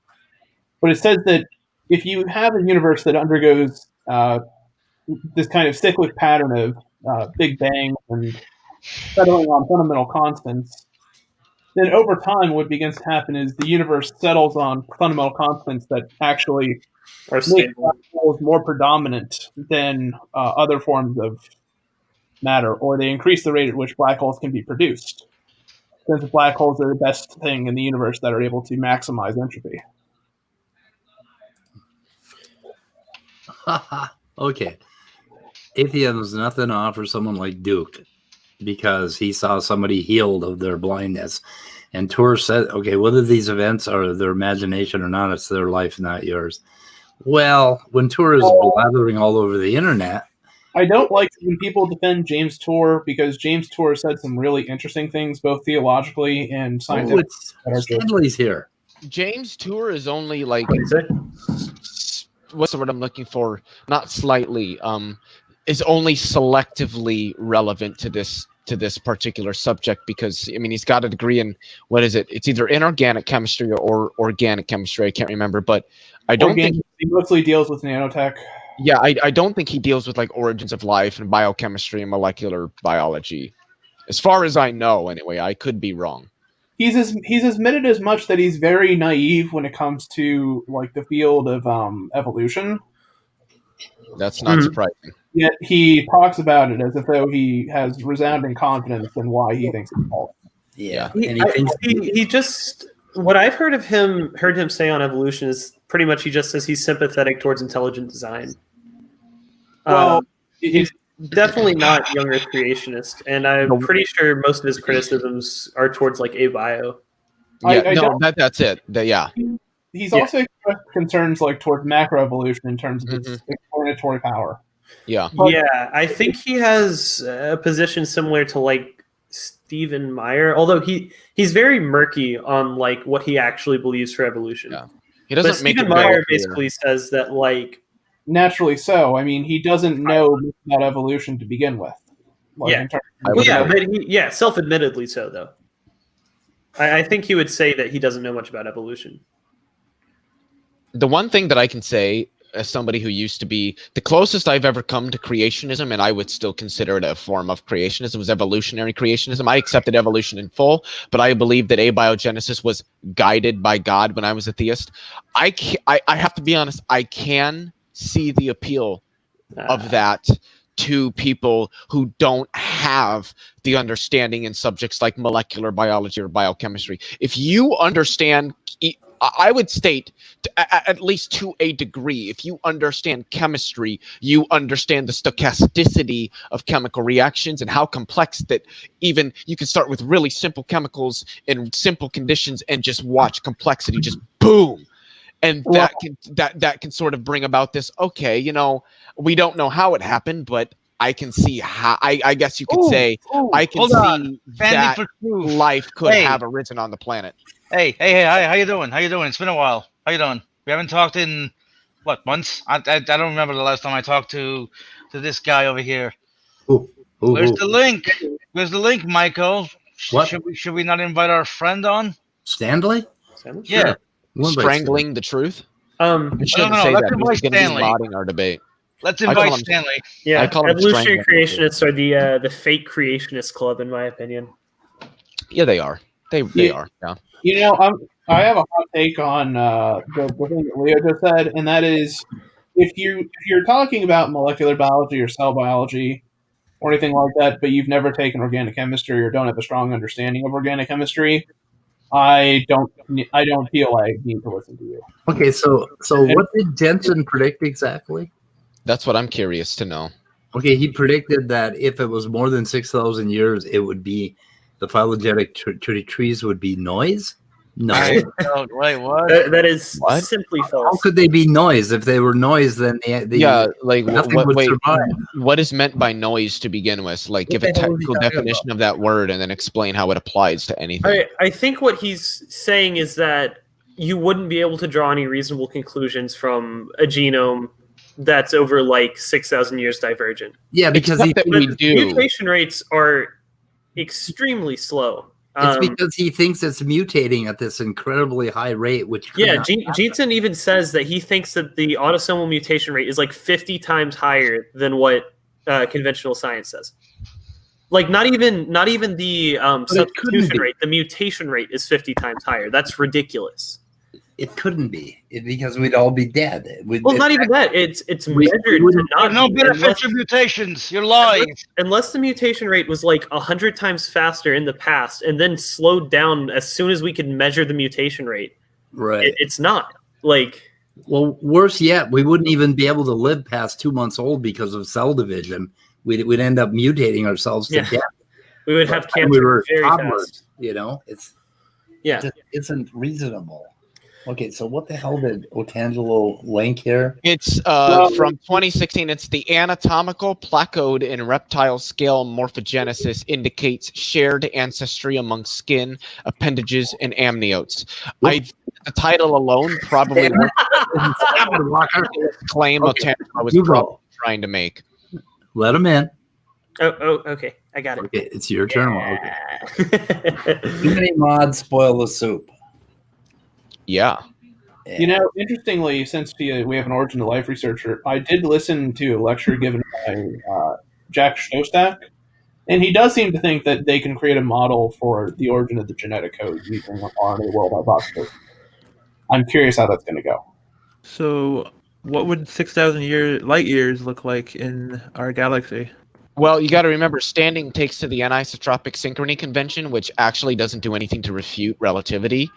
But it says that if you have a universe that undergoes this kind of cyclic pattern of Big Bang and settling on fundamental constants, then over time what begins to happen is the universe settles on fundamental constants that actually make black holes more predominant than other forms of matter, or they increase the rate at which black holes can be produced. Since black holes are the best thing in the universe that are able to maximize entropy. Okay. Atheism has nothing to offer someone like Duke because he saw somebody healed of their blindness. And Tour said, okay, whether these events are their imagination or not, it's their life, not yours. Well, when Tour is blathering all over the internet, I don't like when people defend James Tour because James Tour said some really interesting things, both theologically and scientifically. Stanley's here. James Tour is only like, what's the word I'm looking for? Not slightly. Is only selectively relevant to this particular subject because he's got a degree in what is it? It's either inorganic chemistry or organic chemistry. I can't remember, but I don't think he mostly deals with nanotech. Yeah, I don't think he deals with origins of life and biochemistry and molecular biology, as far as I know. Anyway, I could be wrong. He's admitted as much that he's very naive when it comes to the field of evolution. That's not surprising. Yet he talks about it as if though he has resounding confidence in why he thinks it's false. Yeah, he just what I've heard him say on evolution is pretty much he just says he's sympathetic towards intelligent design. Well, he's definitely not young Earth creationist, and I'm pretty sure most of his criticisms are towards abio. That's it. He's also expressed concerns towards macroevolution in terms of its explanatory power. Yeah, I think he has a position similar to Stephen Meyer, although he's very murky on what he actually believes for evolution. Yeah, he doesn't. Stephen Meyer basically says that naturally so. He doesn't know about evolution to begin with. Self-admittedly so, though. I think he would say that he doesn't know much about evolution. The one thing that I can say as somebody who used to be the closest I've ever come to creationism, and I would still consider it a form of creationism, was evolutionary creationism. I accepted evolution in full, but I believe that abiogenesis was guided by God when I was a theist. I have to be honest, I can see the appeal of that to people who don't have the understanding in subjects like molecular biology or biochemistry. If you understand, I would state, at least to a degree, if you understand chemistry, you understand the stochasticity of chemical reactions and how complex that even you can start with really simple chemicals in simple conditions and just watch complexity just boom. And that can sort of bring about this, okay, you know, we don't know how it happened, but I can see how, I guess you could say, I can see that life could have arisen on the planet. Hey, how you doing? How you doing? It's been a while. How you doing? We haven't talked in, what, months? I don't remember the last time I talked to this guy over here. Where's the link? Where's the link, Michael? What? Should we not invite our friend on? Stanley? Yeah. Strangling the truth? No, Let's invite Stanley. Modding our debate. Let's invite Stanley. Yeah, evolutionary creationists are the fake creationist club, in my opinion. Yeah, they are. They are. Yeah. You know, I have a hot take on the thing that Leo just said, and that is, if you're talking about molecular biology or cell biology or anything like that, but you've never taken organic chemistry or don't have a strong understanding of organic chemistry, I don't feel I need to listen to you. Okay, so what did Jensen predict exactly? That's what I'm curious to know. Okay, he predicted that if it was more than 6,000 years, it would be the phylogenetic trees would be noise. No, wait, what? That is simply false. How could they be noise? If they were noise, then what is meant by noise to begin with? Like, give a technical definition of that word and then explain how it applies to anything. I think what he's saying is that you wouldn't be able to draw any reasonable conclusions from a genome that's over like 6,000 years divergent. Yeah, because mutation rates are extremely slow. It's because he thinks it's mutating at this incredibly high rate, which Jensen even says that he thinks that the autosomal mutation rate is like 50 times higher than what conventional science says. Like not even the substitution rate, the mutation rate is 50 times higher. That's ridiculous. It couldn't be because we'd all be dead. Not even that. It's measured to not no beneficial mutations. You're lying. Unless the mutation rate was like 100 times faster in the past and then slowed down as soon as we could measure the mutation rate. Right. It's not like. Well, worse yet, we wouldn't even be able to live past 2 months old because of cell division. We'd end up mutating ourselves to death. We would have cancer very fast. You know, it isn't reasonable. Okay, so what the hell did Otangelo link here? It's from 2016. It's the anatomical placode in reptile scale morphogenesis indicates shared ancestry among skin, appendages, and amniotes. The title alone probably claim Otangelo was probably trying to make. Let him in. Oh, okay. I got it. Okay, it's your turn. Okay. Too many mods spoil the soup. Yeah. You know, interestingly, since we have an Origin of Life researcher, I did listen to a lecture given by Jack Szostak, and he does seem to think that they can create a model for the origin of the genetic code using RNA world hypothesis. I'm curious how that's going to go. So, what would 6,000 light years look like in our galaxy? Well, you got to remember, Standing takes to the anisotropic synchrony convention, which actually doesn't do anything to refute relativity.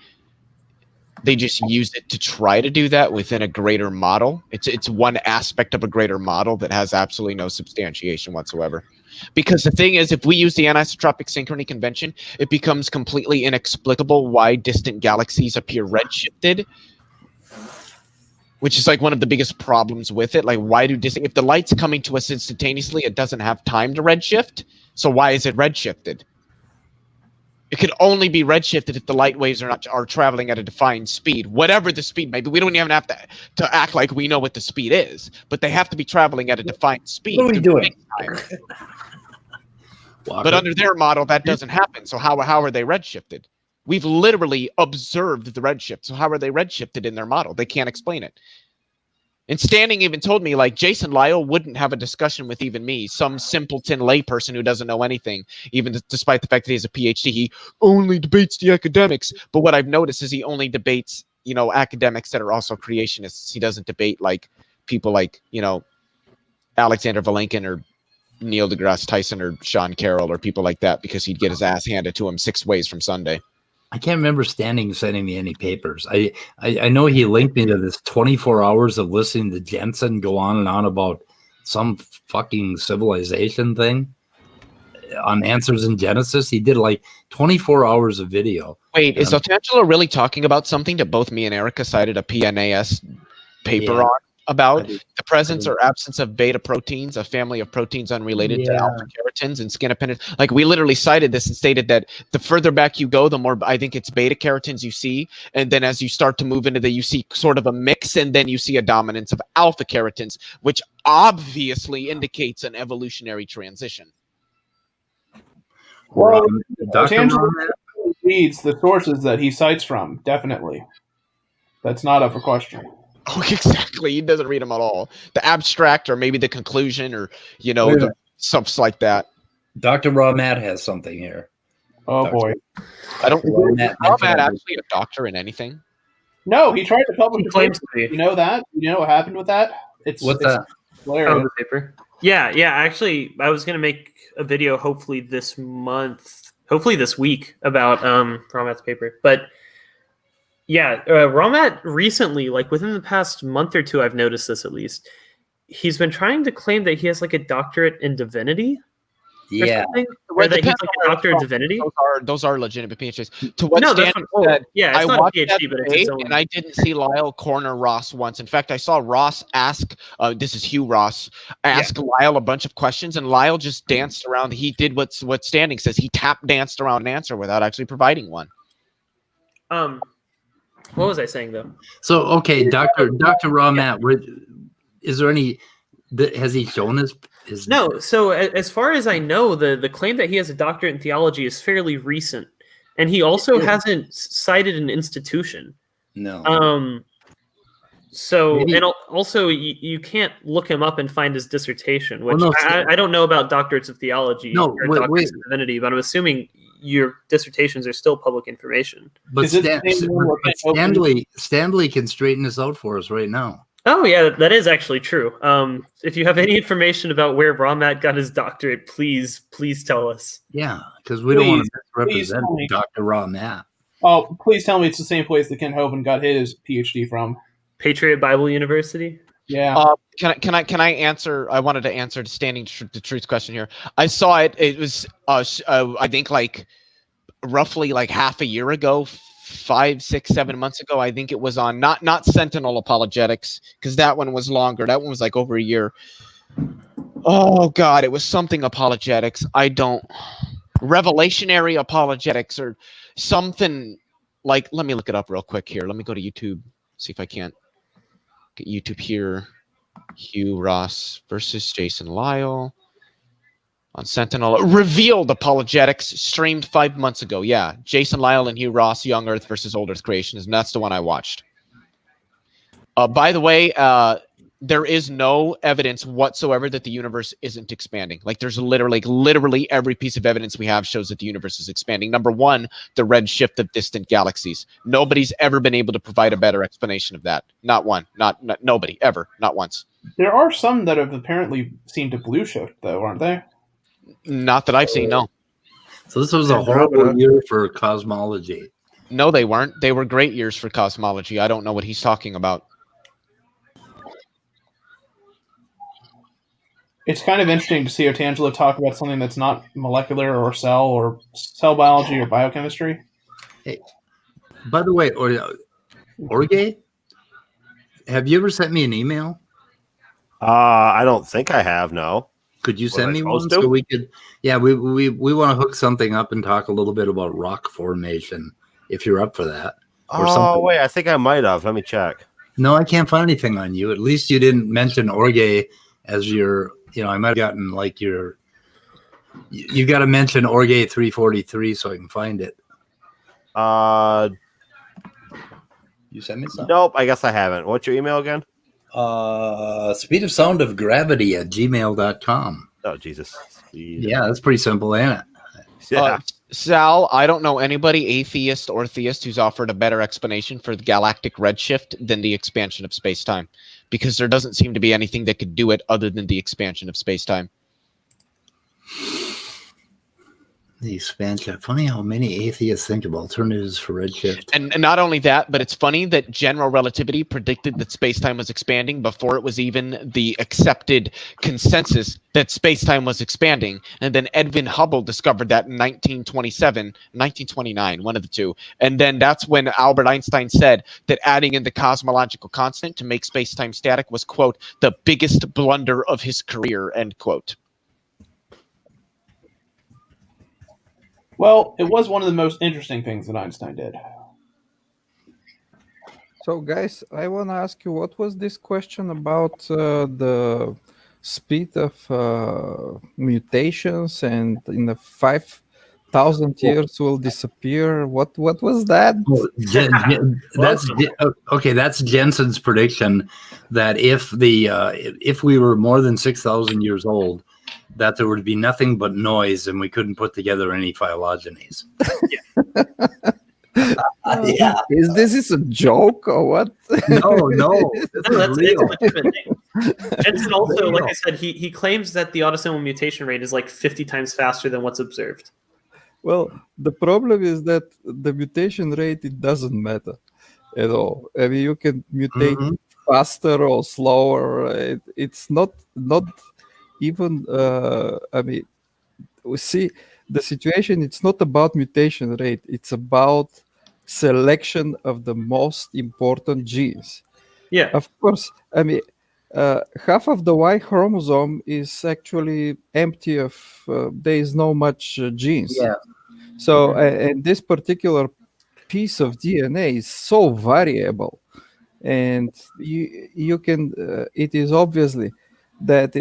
They just use it to try to do that within a greater model. It's one aspect of a greater model that has absolutely no substantiation whatsoever. Because the thing is, if we use the anisotropic synchrony convention, it becomes completely inexplicable why distant galaxies appear redshifted, which is like one of the biggest problems with it. Like, why do if the light's coming to us instantaneously, it doesn't have time to redshift. So why is it redshifted? It could only be redshifted if the light waves are traveling at a defined speed, whatever the speed may be. We don't even have to act like we know what the speed is, but they have to be traveling at a defined speed. What are we doing? But under their model, that doesn't happen. So how are they redshifted? We've literally observed the redshift. So how are they redshifted in their model? They can't explain it. And Standing even told me, like, Jason Lyle wouldn't have a discussion with even me, some simpleton layperson who doesn't know anything, even despite the fact that he has a PhD. He only debates the academics. But what I've noticed is he only debates, academics that are also creationists. He doesn't debate, like, people like, Alexander Vilenkin or Neil deGrasse Tyson or Sean Carroll or people like that, because he'd get his ass handed to him 6 ways from Sunday. I can't remember Standing sending me any papers. I know he linked me to this 24 hours of listening to Jensen go on and on about some fucking civilization thing on Answers in Genesis. He did like 24 hours of video. Wait, is Otangelo really talking about something that both me and Erica cited a PNAS paper on? About the presence or absence of beta proteins, a family of proteins unrelated to alpha keratins and skin appendage. Like, we literally cited this and stated that the further back you go, the more I think it's beta keratins you see. And then as you start to move into you see sort of a mix, and then you see a dominance of alpha keratins, which obviously indicates an evolutionary transition. Well, Dr. Otangelo reads the sources that he cites from, definitely. That's not up for question. Oh, exactly. He doesn't read them at all. The abstract, or maybe the conclusion, or stuff like that. Dr. Raw Matt has something here. Oh boy, I don't. Is Matt actually a doctor in anything? No, he tried to publish a claims paper. You know that? You know what happened with that? It's that? Oh, the paper. Yeah. Actually, I was gonna make a video hopefully this week about Raw Matt's paper, but. Yeah, Ramat recently, like within the past month or two, I've noticed this at least. He's been trying to claim that he has like a doctorate in divinity. Yeah, or that he's like a doctor in divinity. Those are legitimate PhDs. To what standard? It's not a PhD, but it's his own. And I didn't see Lyle corner Ross once. In fact, I saw Ross ask. This is Hugh Ross. Ask Lyle a bunch of questions, and Lyle just danced around. He did what Standing says. He tap danced around an answer without actually providing one. What was I saying though? So okay, Dr. Raw Matt, is there any? Has he shown his? No. So as far as I know, the claim that he has a doctorate in theology is fairly recent, and he also hasn't cited an institution. No. So maybe. And also you can't look him up and find his dissertation, which I don't know about doctorates of theology or doctorates of divinity, but I'm assuming your dissertations are still public information. But Stanley can straighten this out for us right now. Oh yeah, that is actually true. If you have any information about where Ramat got his doctorate, please tell us. Yeah, because we don't want to misrepresent Dr. Ramat. Oh, please tell me it's the same place that Ken Hovind got his PhD from. Patriot Bible University. Yeah. Can I answer? I wanted to answer the truth question here. I saw it. It was I think like roughly like half a year ago, 5, 6, 7 months ago. I think it was on not Sentinel Apologetics, because that one was longer. That one was like over a year. Oh God, it was something apologetics. Revelationary apologetics or something like. Let me look it up real quick here. Let me go to YouTube. See if I can't. Get YouTube here. Hugh Ross versus Jason Lyle on Sentinel. Revealed Apologetics, streamed 5 months ago. Yeah, Jason Lyle and Hugh Ross, Young Earth versus Old Earth Creationism. That's the one I watched. By the way, there is no evidence whatsoever that the universe isn't expanding. Like, there's literally every piece of evidence we have shows that the universe is expanding. Number one, the red shift of distant galaxies. Nobody's ever been able to provide a better explanation of that. Not one. Not nobody ever. Not once. There are some that have apparently seen to blue shift, though, aren't they? Not that I've seen. No. So this was a horrible year for cosmology. No, they weren't. They were great years for cosmology. I don't know what he's talking about. It's kind of interesting to see Otangelo talk about something that's not molecular or cell biology or biochemistry. Hey, by the way, Orge, have you ever sent me an email? I don't think I have. No. Could you send me one so we could? Yeah, we want to hook something up and talk a little bit about rock formation. If you're up for that. Wait, I think I might have. Let me check. No, I can't find anything on you. At least you didn't mention Orge as your. I might have gotten like your. You got to mention Orge 343 so I can find it. You sent me something? Nope, I guess I haven't. What's your email again? Speed of sound of gravity at gmail.com. Oh, Jesus. Yeah, that's pretty simple, ain't it? Yeah. Sal, I don't know anybody, atheist or theist, who's offered a better explanation for the galactic redshift than the expansion of space-time, because there doesn't seem to be anything that could do it other than the expansion of space-time. The expansion. Funny how many atheists think of alternatives for redshift. And not only that, but it's funny that general relativity predicted that space-time was expanding before it was even the accepted consensus that space-time was expanding. And then Edwin Hubble discovered that in 1927, 1929, one of the two. And then that's when Albert Einstein said that adding in the cosmological constant to make space-time static was, quote, the biggest blunder of his career, end quote. Well, it was one of the most interesting things that Einstein did. So, guys, I want to ask you, what was this question about the speed of mutations and in the 5,000 years will disappear? What was that? That's Jensen's prediction that if we were more than 6,000 years old, that there would be nothing but noise and we couldn't put together any phylogenies. Yeah. Is this a joke or what? No. That's real. Jensen also, like I said, he claims that the autosomal mutation rate is like 50 times faster than what's observed. Well, the problem is that the mutation rate, it doesn't matter at all. I mean, you can mutate faster or slower. It's not even, I mean, we see the situation, it's not about mutation rate. It's about selection of the most important genes. Yeah. Of course, I mean, half of the Y chromosome is actually empty of, there is no much genes. Yeah. So, and this particular piece of DNA is so variable. And you can, it is obviously that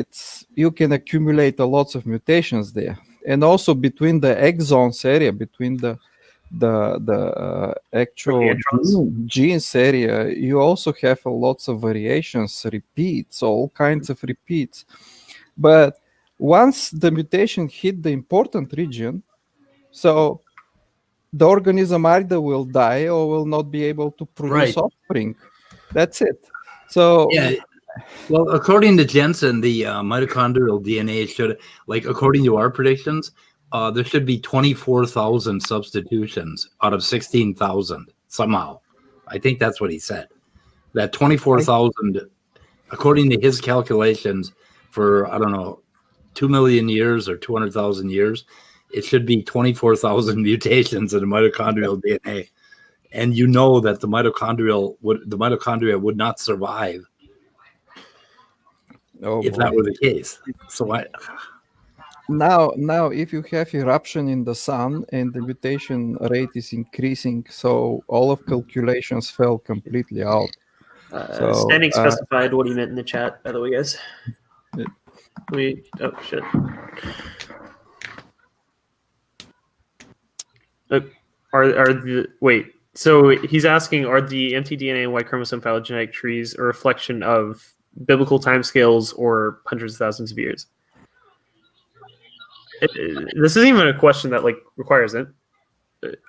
you can accumulate a lots of mutations there, and also between the exons area, between the actual genes area, you also have lots of variations, repeats, all kinds of repeats. But once the mutation hit the important region, so the organism either will die or will not be able to produce offspring. That's it. So yeah. Well, according to Jensen, the mitochondrial DNA should, like, according to our predictions, there should be 24,000 substitutions out of 16,000 somehow. I think that's what he said. That 24,000, according to his calculations, for, I don't know, 2 million years or 200,000 years, it should be 24,000 mutations in the mitochondrial DNA. And you know that the mitochondria would not survive if that were the case. So now if you have eruption in the sun and the mutation rate is increasing, so all of calculations fell completely out. Standing specified what he meant in the chat, by the way, guys. Oh shit. So he's asking, are the mtDNA and Y chromosome phylogenetic trees a reflection of biblical timescales or hundreds of thousands of years? This isn't even a question that requires it.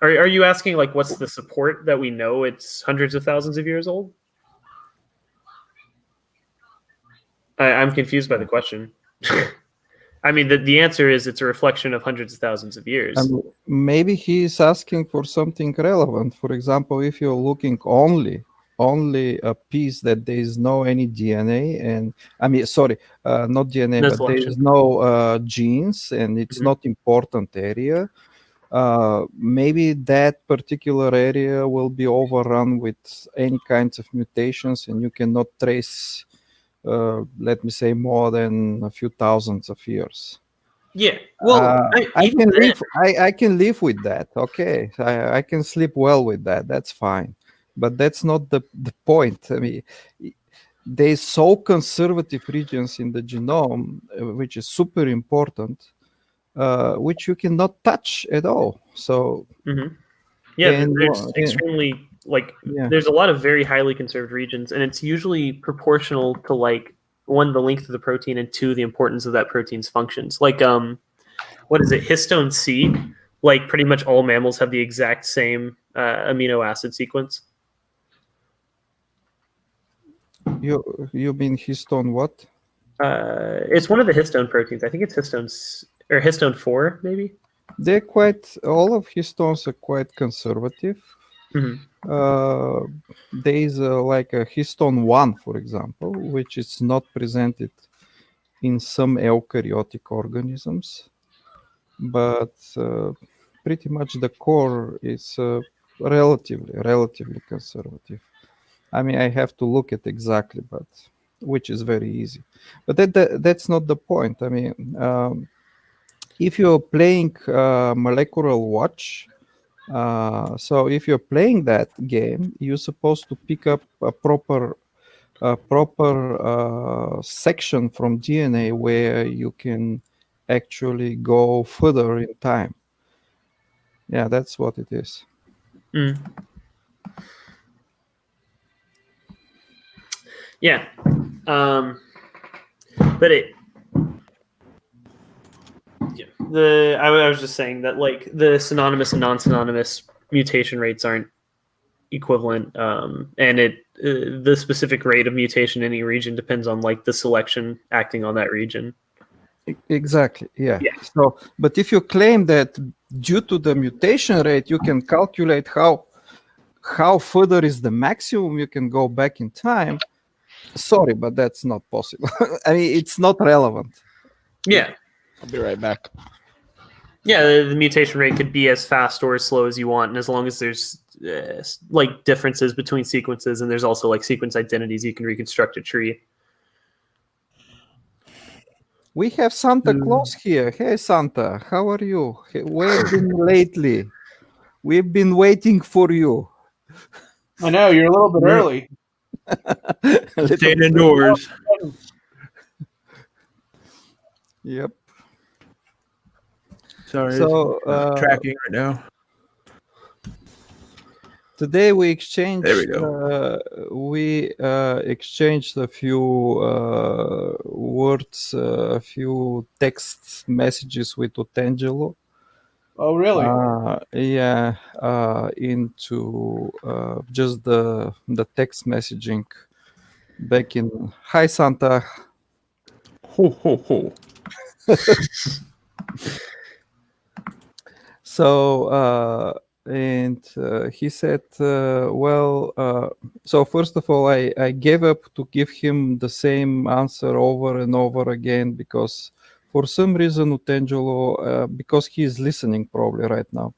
Are you asking what's the support that we know it's hundreds of thousands of years old? I'm confused by the question. I mean, the answer is it's a reflection of hundreds of thousands of years. Maybe he's asking for something relevant. For example, if you're looking only a piece that there is no any DNA, and I mean, sorry, not DNA, but there is no genes, and it's not important area. Maybe that particular area will be overrun with any kinds of mutations, and you cannot trace, let me say, more than a few thousands of years. Yeah, well, I can live with that. Okay, I can sleep well with that. That's fine. But that's not the point. I mean, there's so conservative regions in the genome, which is super important, which you cannot touch at all. So, yeah, there's extremely Like Yeah. there's a lot of very highly conserved regions, and it's usually proportional to like one, the length of the protein, and two, the importance of that protein's functions. Like what is it, histone C? Like pretty much all mammals have the exact same amino acid sequence. You mean histone what? It's one of the histone proteins. I think it's histone 4, maybe. They're quite. All of histones are quite conservative. Mm-hmm. There is like a histone 1, for example, which is not presented in some eukaryotic organisms, but pretty much the core is relatively conservative. I mean, I have to look at exactly, but which is very easy. But that's not the point. I mean, if you're playing Molecular Watch, so if you're playing that game, you're supposed to pick up a proper section from DNA where you can actually go further in time. Yeah, that's what it is. Mm. Yeah. But it. Yeah. I was just saying that like the synonymous and non-synonymous mutation rates aren't equivalent, and the specific rate of mutation in any region depends on like the selection acting on that region. Exactly. Yeah. So, but if you claim that due to the mutation rate, you can calculate how further is the maximum you can go back in time. Sorry, but that's not possible. I mean, it's not relevant. Yeah. I'll be right back. Yeah, the mutation rate could be as fast or as slow as you want, and as long as there's like differences between sequences, and there's also like sequence identities, you can reconstruct a tree. We have Santa Claus here. Hey, Santa, how are you? Where have you been lately? We've been waiting for you. I know, you're a little bit early. Staying indoors. Yep. Sorry, So, it's tracking right now. Today we exchanged. There we go. We exchanged a few words, a few text messages with Otangelo. Oh, really? Yeah, into just the text messaging back in. Hi, Santa. Ho ho ho. So, and he said, so first of all, I gave up to give him the same answer over and over again because for some reason, Utangelo, because he is listening probably right now.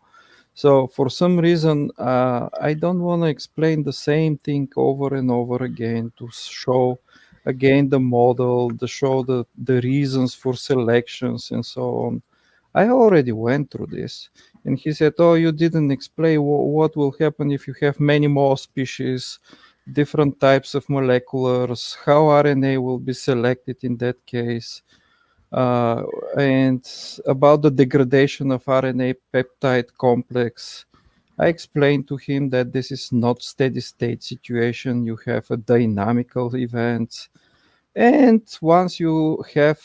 So for some reason, I don't want to explain the same thing over and over again to show again the model, to show the reasons for selections and so on. I already went through this. And he said, oh, you didn't explain what will happen if you have many more species, different types of moleculars, how RNA will be selected in that case, and about the degradation of RNA peptide complex. I explained to him that this is not steady state situation. You have a dynamical event. And once you have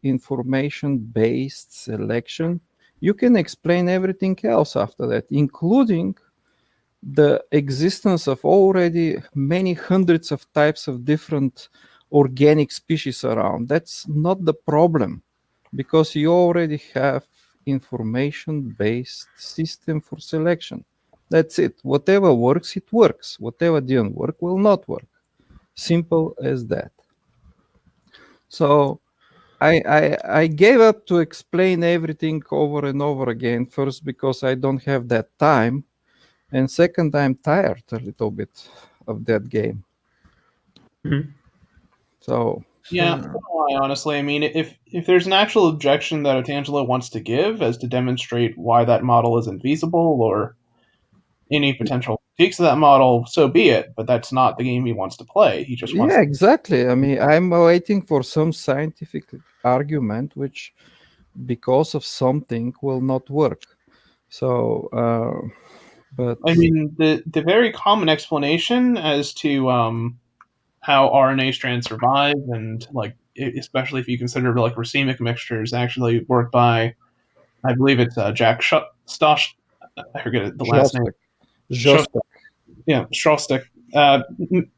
information-based selection, you can explain everything else after that, including the existence of already many hundreds of types of different organic species around. That's not the problem, because you already have information-based system for selection. That's it. Whatever works, it works. Whatever didn't work will not work. Simple as that. So I gave up to explain everything over and over again. First, because I don't have that time. And second, I'm tired a little bit of that game. Mm-hmm. So yeah, I don't know why, honestly. I mean, if there's an actual objection that Otangelo wants to give as to demonstrate why that model isn't feasible or any potential critiques of that model, so be it. But that's not the game he wants to play. He just wants. Yeah, exactly. I mean, I'm waiting for some scientific argument which, because of something, will not work. So But I mean, the very common explanation as to how RNA strands survive, and like especially if you consider like racemic mixtures, actually worked by, I believe it's Jack Stosh. I forget the last name. Shostak. Yeah, Shostak.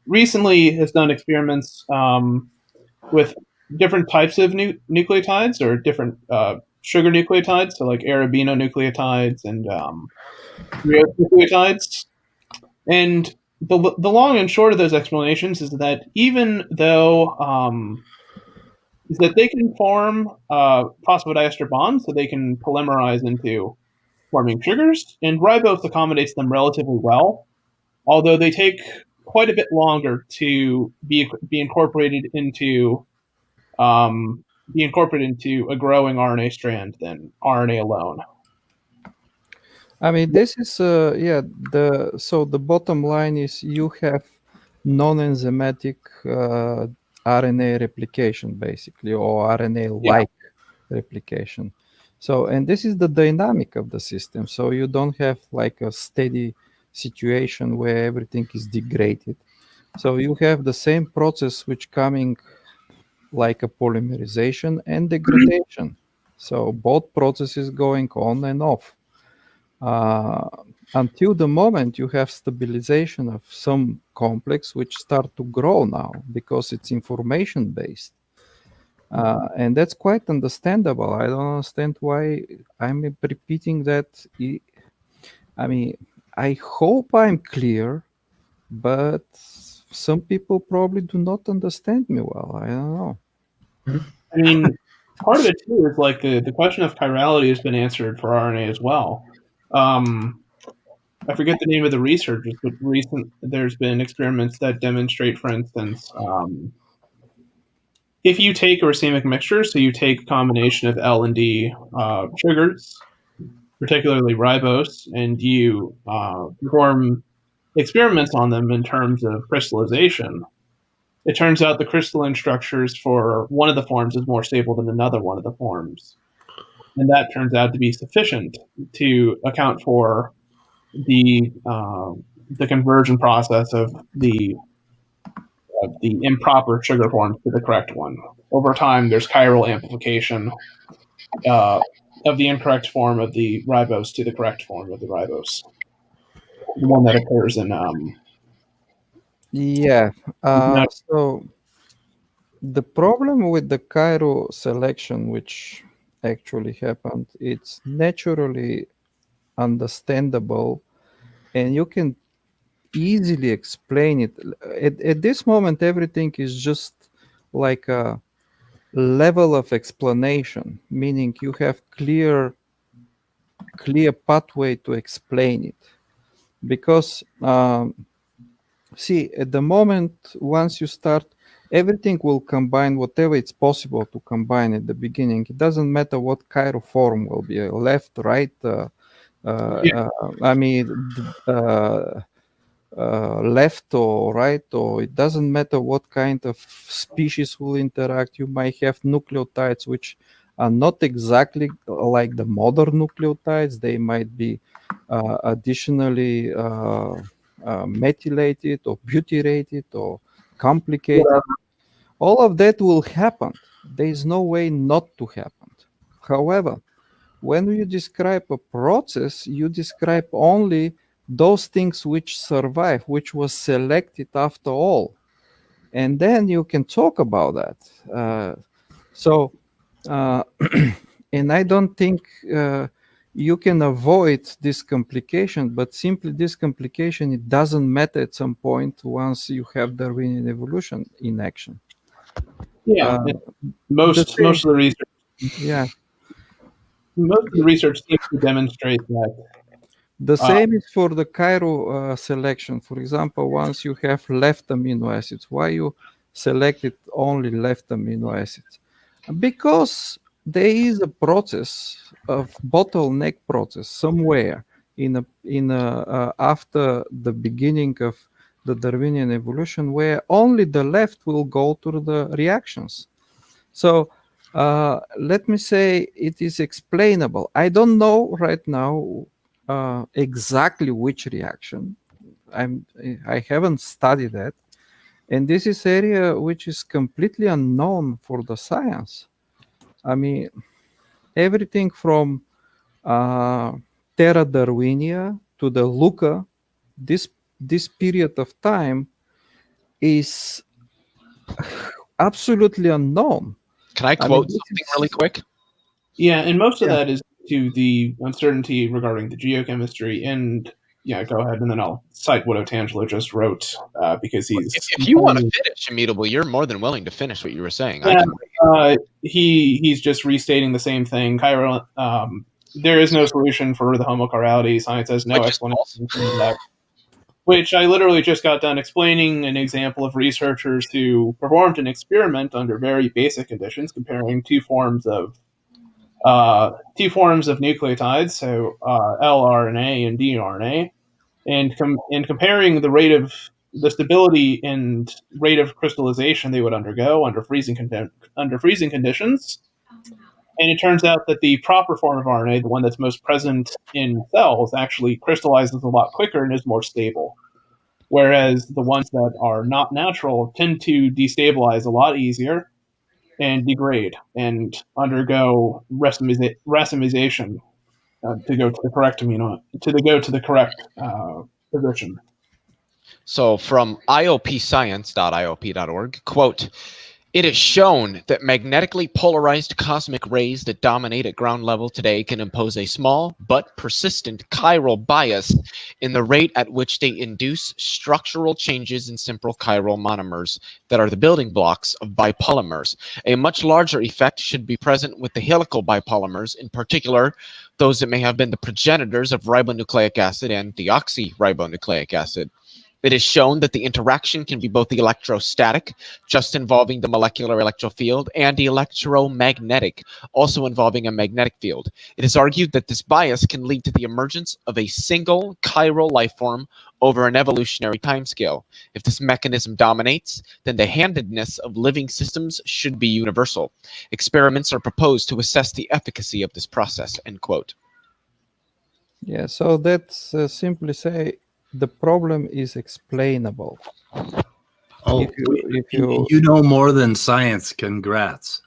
Recently has done experiments with different types of nucleotides or different sugar nucleotides, so like arabinonucleotides and nucleotides. And the long and short of those explanations is that even though is that they can form phosphodiester bonds, so they can polymerize into forming sugars, and ribose accommodates them relatively well, although they take quite a bit longer to be incorporated into a growing RNA strand than RNA alone. I mean, this is the bottom line is you have non-enzymatic RNA replication basically, or RNA-like replication. So, and this is the dynamic of the system. So you don't have like a steady situation where everything is degraded. So you have the same process which coming like a polymerization and degradation. So both processes going on and off. Until the moment you have stabilization of some complex which start to grow now because it's information based. And that's quite understandable. I don't understand why I'm repeating that. I mean, I hope I'm clear, but some people probably do not understand me well. I don't know. I mean, part of it too is like the question of chirality has been answered for RNA as well. I forget the name of the researchers, but there's been experiments that demonstrate, for instance, if you take a racemic mixture, so you take a combination of L and D sugars, particularly ribose, and you perform experiments on them in terms of crystallization, it turns out the crystalline structures for one of the forms is more stable than another one of the forms. And that turns out to be sufficient to account for the conversion process of the improper sugar form to the correct one. Over time, there's chiral amplification of the incorrect form of the ribose to the correct form of the ribose. The one that occurs in so the problem with the chiral selection, which actually happened, it's naturally understandable, and you can easily explain it. At this moment, everything is just like a level of explanation, meaning you have clear pathway to explain it. Because see, at the moment, once you start, everything will combine whatever it's possible to combine at the beginning. It doesn't matter what chiral form will be, left, right, left or right, or it doesn't matter what kind of species will interact. You might have nucleotides which are not exactly like the modern nucleotides. They might be additionally methylated or butyrated or complicated. All of that will happen. There is no way not to happen. However, when you describe a process, you describe only those things which survive, which was selected after all. And then you can talk about that. And I don't think you can avoid this complication, but simply this complication, it doesn't matter at some point once you have Darwinian evolution in action. Yeah, most of the research. Yeah. Most of the research seems to demonstrate that. The same is for the chiral selection. For example, once you have left amino acids, why you selected only left amino acids? Because there is a process of bottleneck process somewhere after the beginning of the Darwinian evolution, where only the left will go to the reactions. So let me say it is explainable. I don't know right now exactly which reaction. I haven't studied that, and this is area which is completely unknown for the science. I mean, everything from Terra Darwinia to the Luca, this period of time is absolutely unknown. Can I quote something really quick? Yeah, and most of that is to the uncertainty regarding the geochemistry. And yeah, go ahead, and then I'll cite what Otangelo just wrote because he's. If you want to finish, Immutable, you're more than willing to finish what you were saying. Yeah, he's just restating the same thing. Cairo, there is no solution for the homochirality. Science has no explanation for that. Which I literally just got done explaining an example of researchers who performed an experiment under very basic conditions, comparing two forms of nucleotides, so lRNA and dRNA, and comparing the stability and rate of crystallization they would undergo under freezing conditions. And it turns out that the proper form of RNA, the one that's most present in cells, actually crystallizes a lot quicker and is more stable. Whereas the ones that are not natural tend to destabilize a lot easier and degrade and undergo racemization to go to the correct position. So from iopscience.iop.org, quote, "It is shown that magnetically polarized cosmic rays that dominate at ground level today can impose a small but persistent chiral bias in the rate at which they induce structural changes in simple chiral monomers that are the building blocks of bipolymers. A much larger effect should be present with the helical bipolymers, in particular those that may have been the progenitors of ribonucleic acid and deoxyribonucleic acid. It is shown that the interaction can be both electrostatic, just involving the molecular electric field, and electromagnetic, also involving a magnetic field. It is argued that this bias can lead to the emergence of a single chiral life form over an evolutionary timescale. If this mechanism dominates, then the handedness of living systems should be universal. Experiments are proposed to assess the efficacy of this process," end quote. Yeah, so that's simply say the problem is explainable. Oh, if you know more than science, congrats.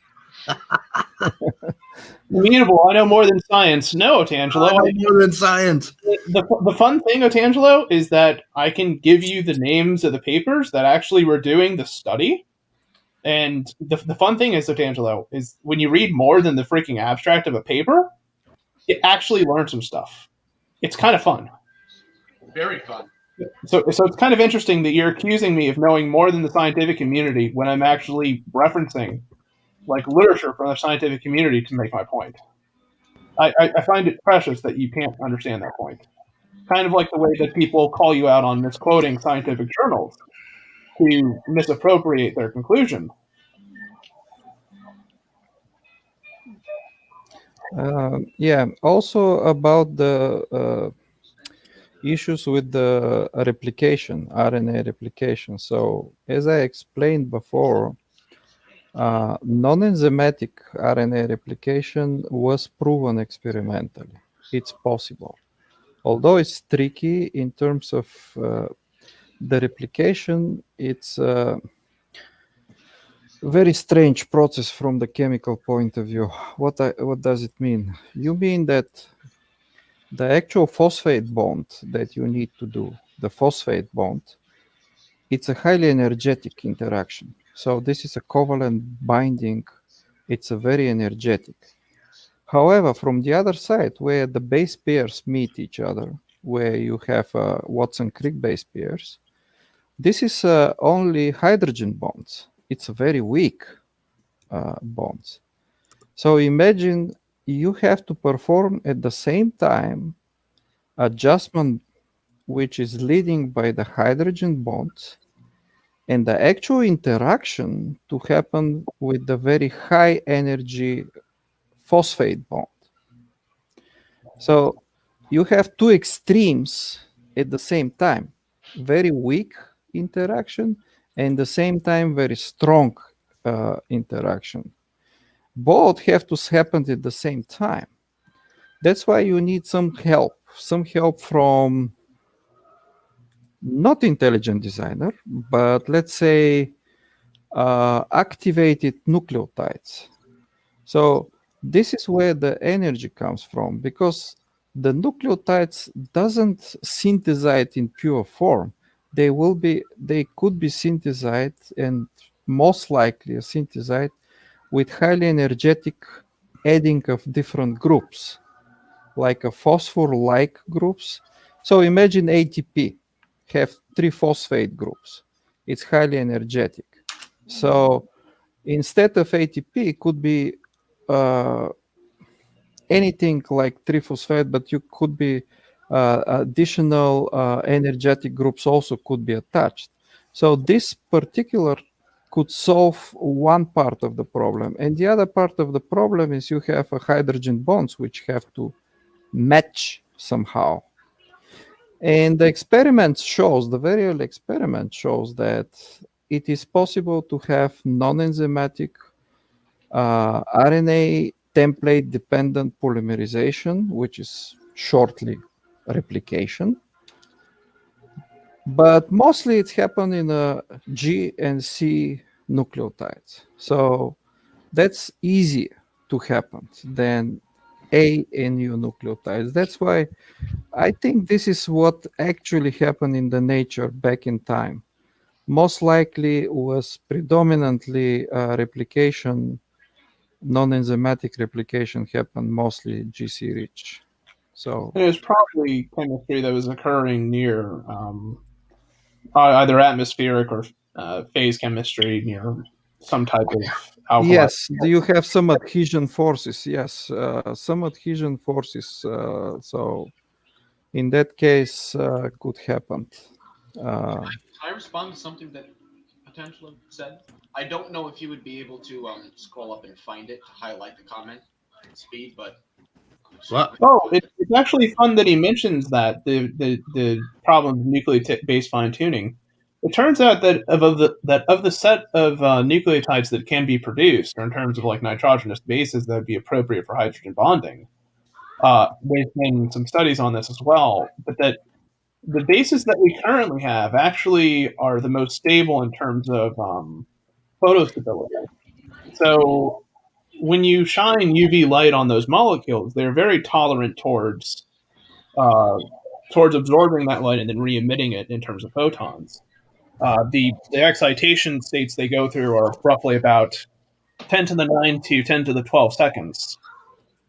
Immutable, I know more than science. No, Otangelo. I know more than science. The fun thing, Otangelo, is that I can give you the names of the papers that actually were doing the study. And the fun thing is, Otangelo, is when you read more than the freaking abstract of a paper, you actually learn some stuff. It's kind of fun. Very fun. So it's kind of interesting that you're accusing me of knowing more than the scientific community when I'm actually referencing like literature from the scientific community to make my point. I find it precious that you can't understand that point. Kind of like the way that people call you out on misquoting scientific journals to misappropriate their conclusion. Yeah, also about the issues with the replication, RNA replication. So as I explained before, non-enzymatic RNA replication was proven experimentally. It's possible. Although it's tricky in terms of the replication, it's a very strange process from the chemical point of view. What does it mean? You mean that the actual phosphate bond that you need to do, the phosphate bond, it's a highly energetic interaction. So this is a covalent binding. It's a very energetic. However, from the other side, where the base pairs meet each other, where you have Watson-Crick base pairs, this is only hydrogen bonds. It's a very weak bonds. So imagine you have to perform at the same time adjustment which is leading by the hydrogen bonds and the actual interaction to happen with the very high energy phosphate bond. So you have two extremes at the same time, very weak interaction and the same time very strong interaction. Both have to happen at the same time. That's why you need some help some help from not intelligent designer, but let's say activated nucleotides. So this is where the energy comes from, because the nucleotides doesn't synthesize in pure form. They could be synthesized, and most likely synthesized with highly energetic adding of different groups, like a phosphor-like groups. So imagine ATP have 3 phosphate groups. It's highly energetic. So instead of ATP, it could be anything like 3 phosphate, but you could be additional energetic groups also could be attached. So this particular could solve one part of the problem, and the other part of the problem is you have a hydrogen bonds which have to match somehow. And the experiment shows, the very early experiment shows that it is possible to have non-enzymatic RNA template dependent polymerization, which is shortly replication. But mostly it's happened in G and C nucleotides. So that's easier to happen than A and U nucleotides. That's why I think this is what actually happened in the nature back in time. Most likely was predominantly replication, non-enzymatic replication happened mostly GC rich. So it was probably chemistry that was occurring near either atmospheric or phase chemistry near some type of alkali. yes, you have some adhesion forces. Yes, some adhesion forces. So in that case, could happen. Can I respond to something that Potential said? I don't know if you would be able to scroll up and find it to highlight the comment speed, but What? Oh, it's actually fun that he mentions that the problem of nucleotide-based fine tuning. It turns out that of the set of nucleotides that can be produced, or in terms of like nitrogenous bases that would be appropriate for hydrogen bonding, there's been some studies on this as well. But that the bases that we currently have actually are the most stable in terms of photostability. So when you shine UV light on those molecules, they're very tolerant towards absorbing that light and then re-emitting it in terms of photons. The excitation states they go through are roughly about 10 to the 9 to 10 to the 12 seconds,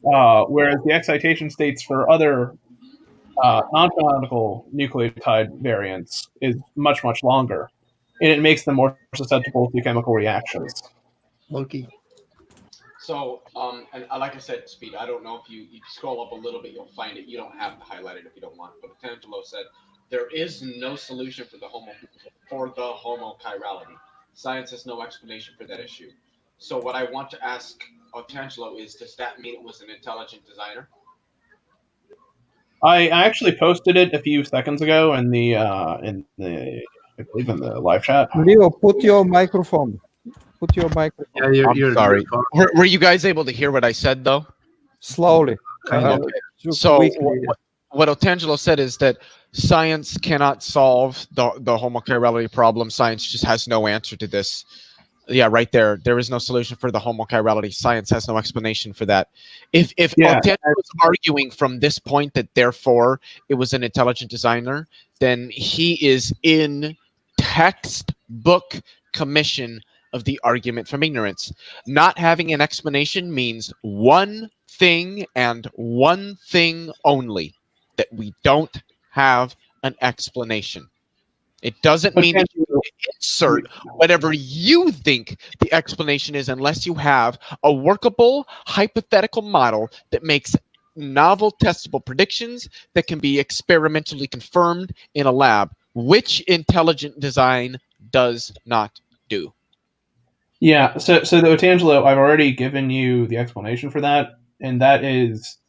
whereas the excitation states for other non-canonical nucleotide variants is much, much longer, and it makes them more susceptible to chemical reactions. Loki. so and like I said, Speed, I don't know if you scroll up a little bit, you'll find it. You don't have to highlight it if you don't want. But Potential said there is no solution for the homochirality. Science has no explanation for that issue. So what I want to ask Potential is, does that mean it was an intelligent designer? I actually posted it a few seconds ago in the I believe in the live chat. Leo, put your microphone. Put your microphone. Yeah, I'm sorry. Were you guys able to hear what I said though? Slowly. Okay. So what Otangelo said is that science cannot solve the homochirality problem. Science just has no answer to this. Yeah, right there. There is no solution for the homochirality. Science has no explanation for that. If Otangelo was arguing from this point that therefore it was an intelligent designer, then he is in textbook commission of the argument from ignorance. Not having an explanation means one thing and one thing only, that we don't have an explanation. It doesn't mean that you insert whatever you think the explanation is unless you have a workable hypothetical model that makes novel testable predictions that can be experimentally confirmed in a lab, which intelligent design does not do. Yeah, so the Otangelo, I've already given you the explanation for that, and that is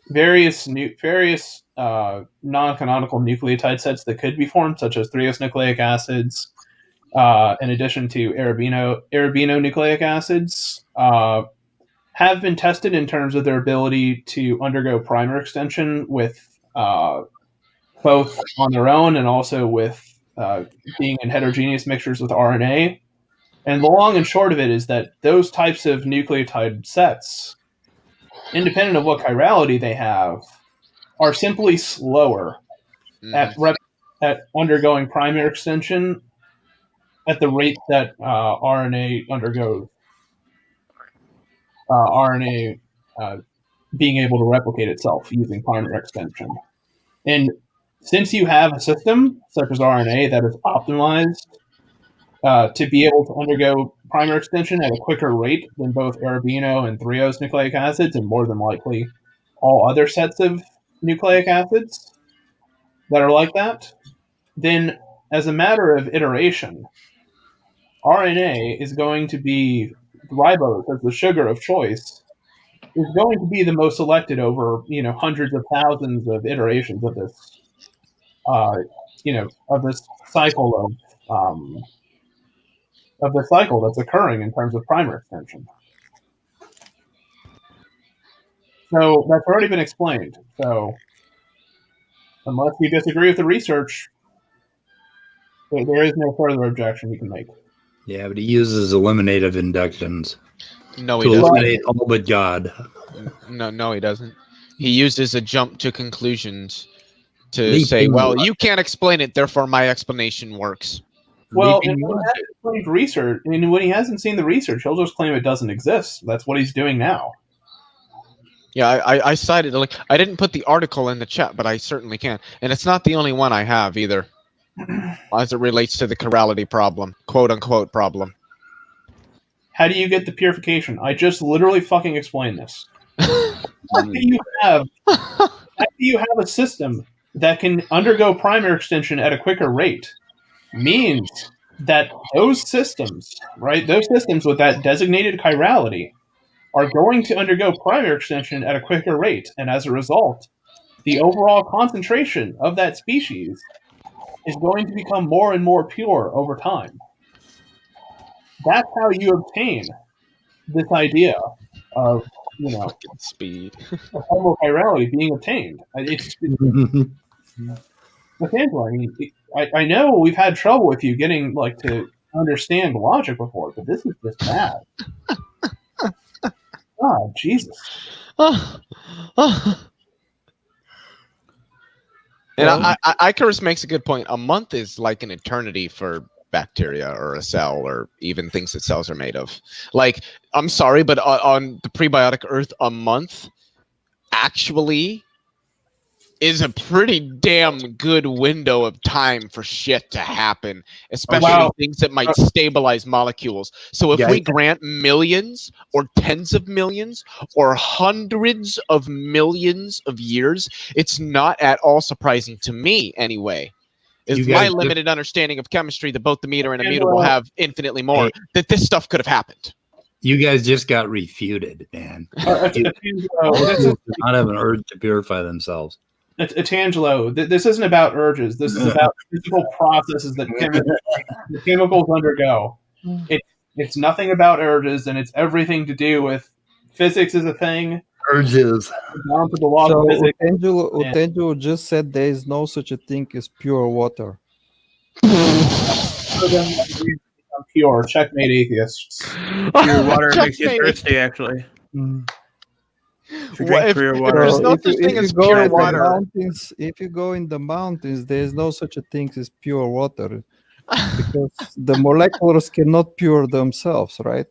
various non-canonical nucleotide sets that could be formed, such as 3-os nucleic acids, in addition to arabino nucleic acids, have been tested in terms of their ability to undergo primer extension with both on their own and also with being in heterogeneous mixtures with RNA. And the long and short of it is that those types of nucleotide sets, independent of what chirality they have, are simply slower at undergoing primary extension at the rate that RNA undergoes. RNA being able to replicate itself using primary extension. And since you have a system such as RNA that is optimized to be able to undergo primary extension at a quicker rate than both arabino and threose nucleic acids, and more than likely all other sets of nucleic acids that are like that, then as a matter of iteration, RNA is going to be, ribose as the sugar of choice, is going to be the most selected over, hundreds of thousands of iterations of this, of this cycle of the cycle that's occurring in terms of primary extension. So that's already been explained. So unless you disagree with the research, there is no further objection you can make. Yeah, but he uses eliminative inductions. No, to he doesn't. eliminate all but God. No, he doesn't. He uses a jump to conclusions to Leaping say, well, logic. you can't explain it, therefore my explanation works. Well, Leaping and when he logic. hasn't explained research, and when he hasn't seen the research, he'll just claim it doesn't exist. That's what he's doing now. Yeah, I cited, like, I didn't put the article in the chat, but I certainly can. And it's not the only one I have either, as it relates to the chirality problem, quote unquote problem. How do you get the purification? I just literally fucking explained this. How do you have a system that can undergo primary extension at a quicker rate? Means that those systems, right, those systems with that designated chirality are going to undergo primary extension at a quicker rate, and as a result, the overall concentration of that species is going to become more and more pure over time. That's how you obtain this idea of, Speed. homochirality being obtained. Angela, I know we've had trouble with you getting to understand logic before, but this is just bad. God, Jesus. And Icarus makes a good point. A month is like an eternity for bacteria or a cell or even things that cells are made of. Like, I'm sorry, but on the prebiotic Earth, a month actually is a pretty damn good window of time for shit to happen, especially things that might stabilize molecules. So if we grant millions or tens of millions or hundreds of millions of years, it's not at all surprising to me anyway. Is my limited understanding of chemistry that both the meter and immutable have infinitely more, that this stuff could have happened. You guys just got refuted, man. Molecules do not have an urge to purify themselves. Tangelo, this isn't about urges. This is about physical processes that the chemicals undergo. It's nothing about urges, and it's everything to do with physics is a thing. Urges. Down to the law of physics. Utengelo just said there is no such a thing as pure water. Pure. Checkmate, atheists. Pure water makes you thirsty, actually. There's no such thing as pure water. If you go in the mountains, there is no such a thing as pure water, because the molecules cannot pure themselves, right?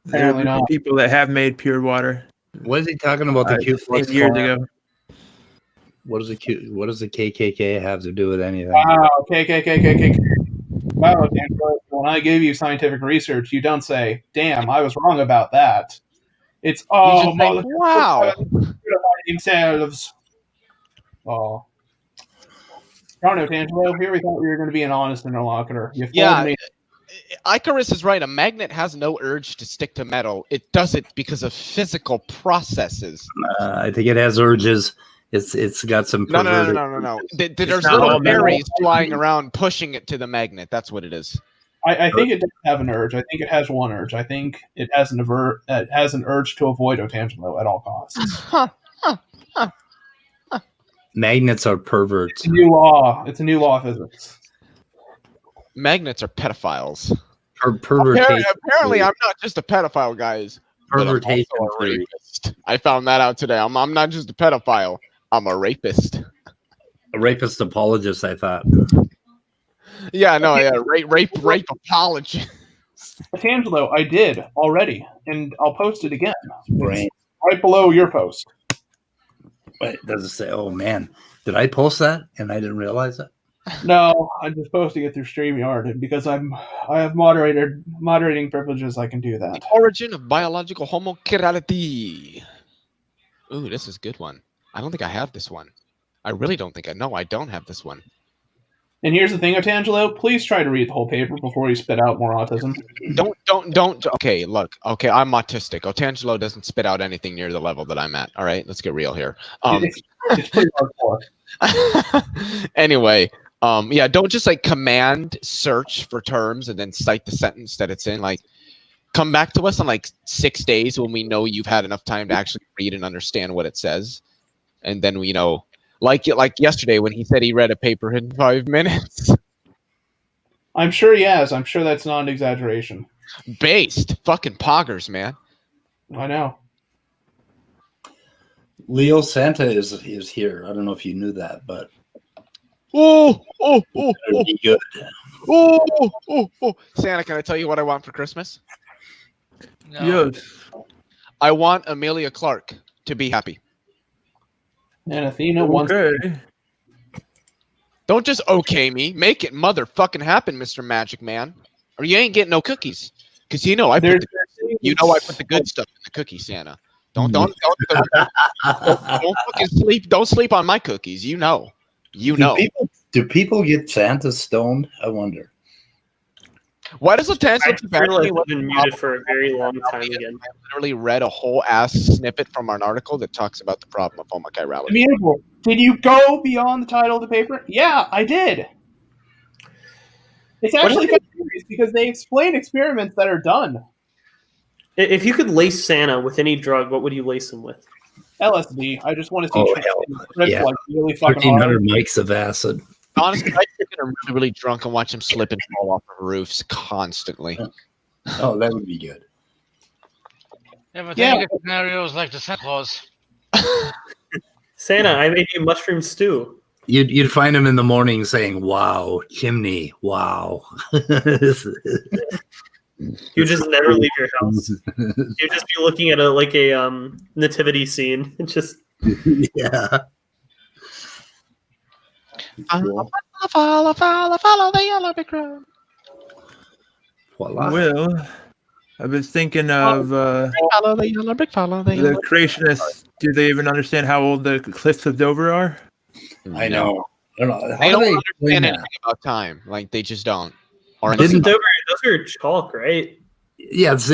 There are people that have made pure water. What is he talking about? The Q Flux years ago. What does the KKK have to do with anything? Wow, KKK. Wow, when I give you scientific research, you don't say, "Damn, I was wrong about that." It's wow. Themselves. Oh, I don't know, Tangelo. Here we thought we were going to be an honest interlocutor. Icarus is right. A magnet has no urge to stick to metal. It does it because of physical processes. I think it has urges. It's got some perverted... No. There's little fairies flying around pushing it to the magnet. That's what it is. I think it does have an urge. I think it has one urge. I think it has an urge to avoid Otangelo at all costs. Magnets are perverts. It's a new law. It's a new law of physics. Magnets are pedophiles. Pervertation. Apparently, I'm not just a pedophile, guys. But I'm Pervertation also a theory. rapist. I found that out today. I'm not just a pedophile. I'm a rapist. A rapist apologist, I thought. Yeah, no, yeah, rape apology. Tangelo, I did already, and I'll post it again. Right. It's right below your post. Wait, does it say? Oh man, did I post that and I didn't realize it? No, I'm just posting it through StreamYard, and because I have moderating privileges, I can do that. Origin of biological homosexuality. Ooh, this is a good one. I don't think I have this one. I really don't think I know. I don't have this one. And here's the thing, Otangelo, please try to read the whole paper before you spit out more autism. Don't. Okay, look. Okay, I'm autistic. Otangelo doesn't spit out anything near the level that I'm at. All right, let's get real here. It's pretty hardcore. Anyway, yeah, don't just like command search for terms and then cite the sentence that it's in. Like, come back to us in like 6 days when we know you've had enough time to actually read and understand what it says, and then we know. Like yesterday when he said he read a paper in 5 minutes. I'm sure he has. I'm sure that's not an exaggeration. Based. Fucking poggers, man. I know. Leo Santa is here. I don't know if you knew that, but oh, be good. Oh. Santa, can I tell you what I want for Christmas? No. Yes. I want Amelia Clark to be happy. And Athena wants. Okay. Don't just okay me. Make it motherfucking happen, Mr. Magic Man. Or you ain't getting no cookies. Because you know I put the good stuff in the cookie, Santa. Don't fucking sleep. Don't sleep on my cookies. You know. Do people get Santa stoned? I wonder. Why does Latanza I've been muted for a very long time again. I literally read a whole ass snippet from an article that talks about the problem of homochirality. Beautiful. Did you go beyond the title of the paper? Yeah, I did. It's actually kind of curious because they explain experiments that are done. If you could lace Santa with any drug, what would you lace him with? LSD. I just want to see Yeah. like really fucking 1,300 hard. mics of acid. Honestly, I get really drunk and watch them slip and fall off of roofs constantly. Oh, that would be good. Yeah, but then you get scenarios like the Santa Claus. Santa, I made you mushroom stew. You'd find him in the morning saying, "Wow, chimney, wow." You just never leave your house. You'd just be looking at a nativity scene. Just yeah. Follow the yellow brick road. Voila. Well, I was thinking of Follow the yellow brick. Follow the yellow the creationists. Do they even understand how old the cliffs of Dover are? I know. I don't know. How They do don't they understand explain anything that? about time. Like they just don't. Or those Didn't- are chalk, right? Yeah, it's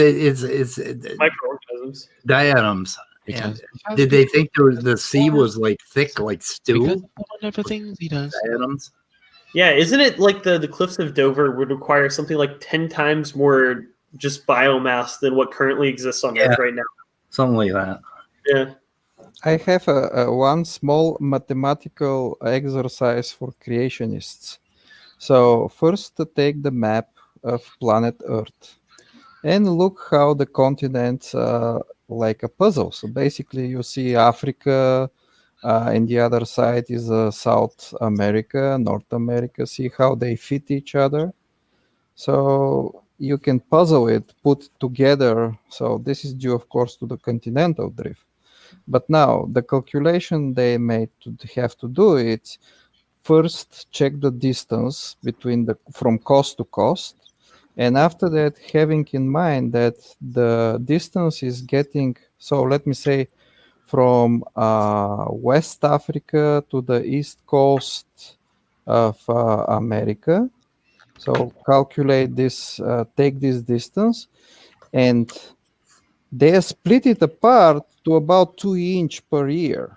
Microorganisms. diatoms. Because- And did they think the sea was like thick, like because stew? of wonderful things he does. Diatoms. Yeah, isn't it like the cliffs of Dover would require something like 10 times more just biomass than what currently exists on Earth right now? Something like that. Yeah. I have a one small mathematical exercise for creationists. So first take the map of planet Earth and look how the continents are like a puzzle. So basically you see Africa, and the other side is South America, North America. See how they fit each other. So you can puzzle it, put together. So this is due, of course, to the continental drift. But now the calculation they made to have to do it, first check the distance between from coast to coast. And after that, having in mind that the distance is getting, so let me say, from West Africa to the east coast of America. So calculate this, take this distance, and they split it apart to about 2 inches per year.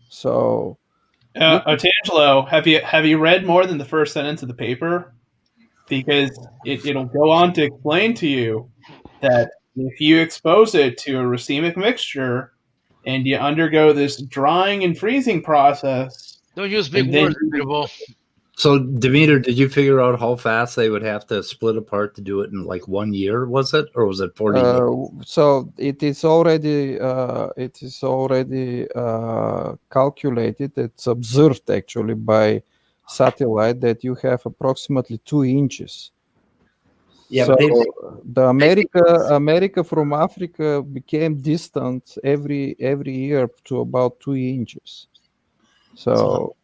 So, Otangelo, have you read more than the first sentence of the paper? Because it'll go on to explain to you that if you expose it to a racemic mixture and you undergo this drying and freezing process, Don't use big And then- words, people. So, Demeter, did you figure out how fast they would have to split apart to do it in like 1 year? Was it, or was it 40 days? So it is already calculated. It's observed actually by satellite that you have approximately 2 inches. Yeah, so but the America from Africa became distant every year to about 2 inches. So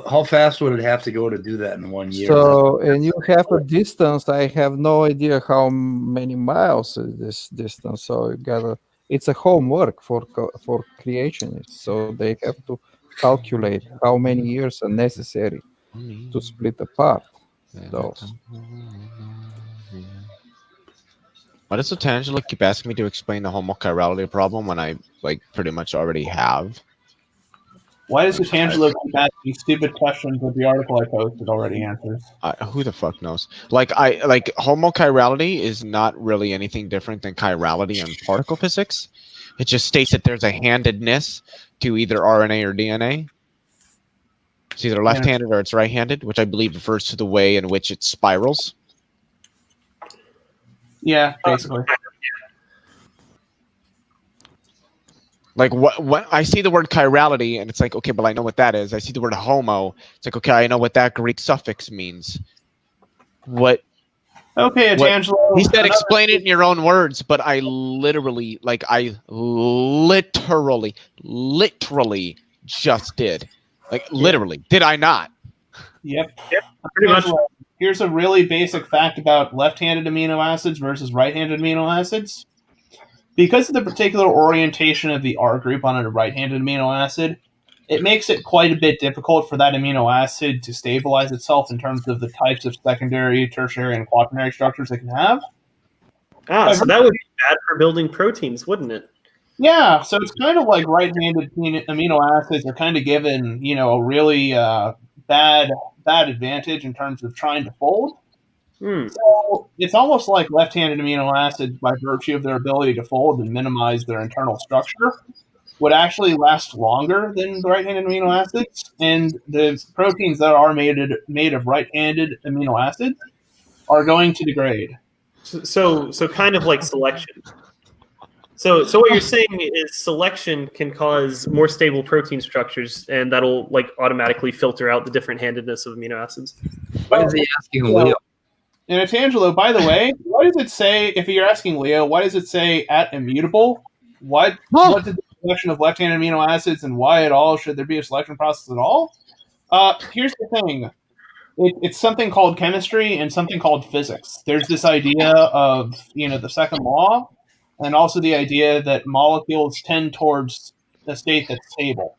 how fast would it have to go to do that in 1 year? So, and you have a distance. I have no idea how many miles is this distance. So it's a homework for creationists. So they have to calculate how many years are necessary to split apart. So. Why does Otangelo keep asking me to explain the homochirality problem when I pretty much already have? Why does Otangelo keep asking stupid questions that the article I posted already answers? Who the fuck knows? Homochirality is not really anything different than chirality in particle physics. It just states that there's a handedness to either RNA or DNA. It's either left-handed or it's right-handed, which I believe refers to the way in which it spirals. Yeah, basically. Like when I see the word chirality, and it's like, okay, but I know what that is. I see the word homo. It's like, okay, I know what that Greek suffix means. What? Okay, Otangelo. He said, explain it in your own words, but I literally just did. Like, literally. Did I not? Yep. Pretty much. Here's a really basic fact about left-handed amino acids versus right-handed amino acids. Because of the particular orientation of the R group on a right-handed amino acid, it makes it quite a bit difficult for that amino acid to stabilize itself in terms of the types of secondary, tertiary, and quaternary structures it can have. So that would be bad for building proteins, wouldn't it? Yeah, so it's kind of like right-handed amino acids are kind of given, a really bad advantage in terms of trying to fold. So it's almost like left-handed amino acids, by virtue of their ability to fold and minimize their internal structure, would actually last longer than the right-handed amino acids. And the proteins that are made of right-handed amino acids are going to degrade. So kind of like selection. So what you're saying is selection can cause more stable protein structures, and that'll automatically filter out the different handedness of amino acids. Why is he asking Leo? And Otangelo, by the way, why does it say, if you're asking Leo, why does it say at immutable? What did the selection of left-handed amino acids and why at all should there be a selection process at all? Here's the thing. It's something called chemistry and something called physics. There's this idea of, the second law, and also the idea that molecules tend towards a state that's stable.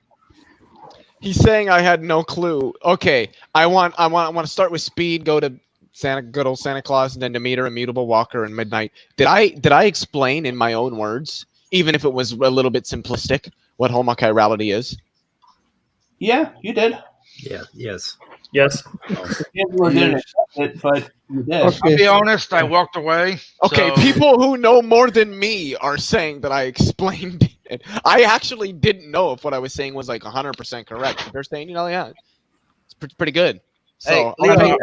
He's saying I had no clue. Okay, I want to start with speed, go to good old Santa Claus, and then Demeter, Immutable, Walker, and Midnight. Did I explain in my own words, even if it was a little bit simplistic, what homochirality is? Yeah, you did. Yeah. Yes. Otangelo didn't accept it, but you did. Okay. I'll be honest, I walked away. Okay, so- people who know more than me are saying that I explained it. I actually didn't know if what I was saying was 100% correct. But they're saying, yeah, it's pretty good. So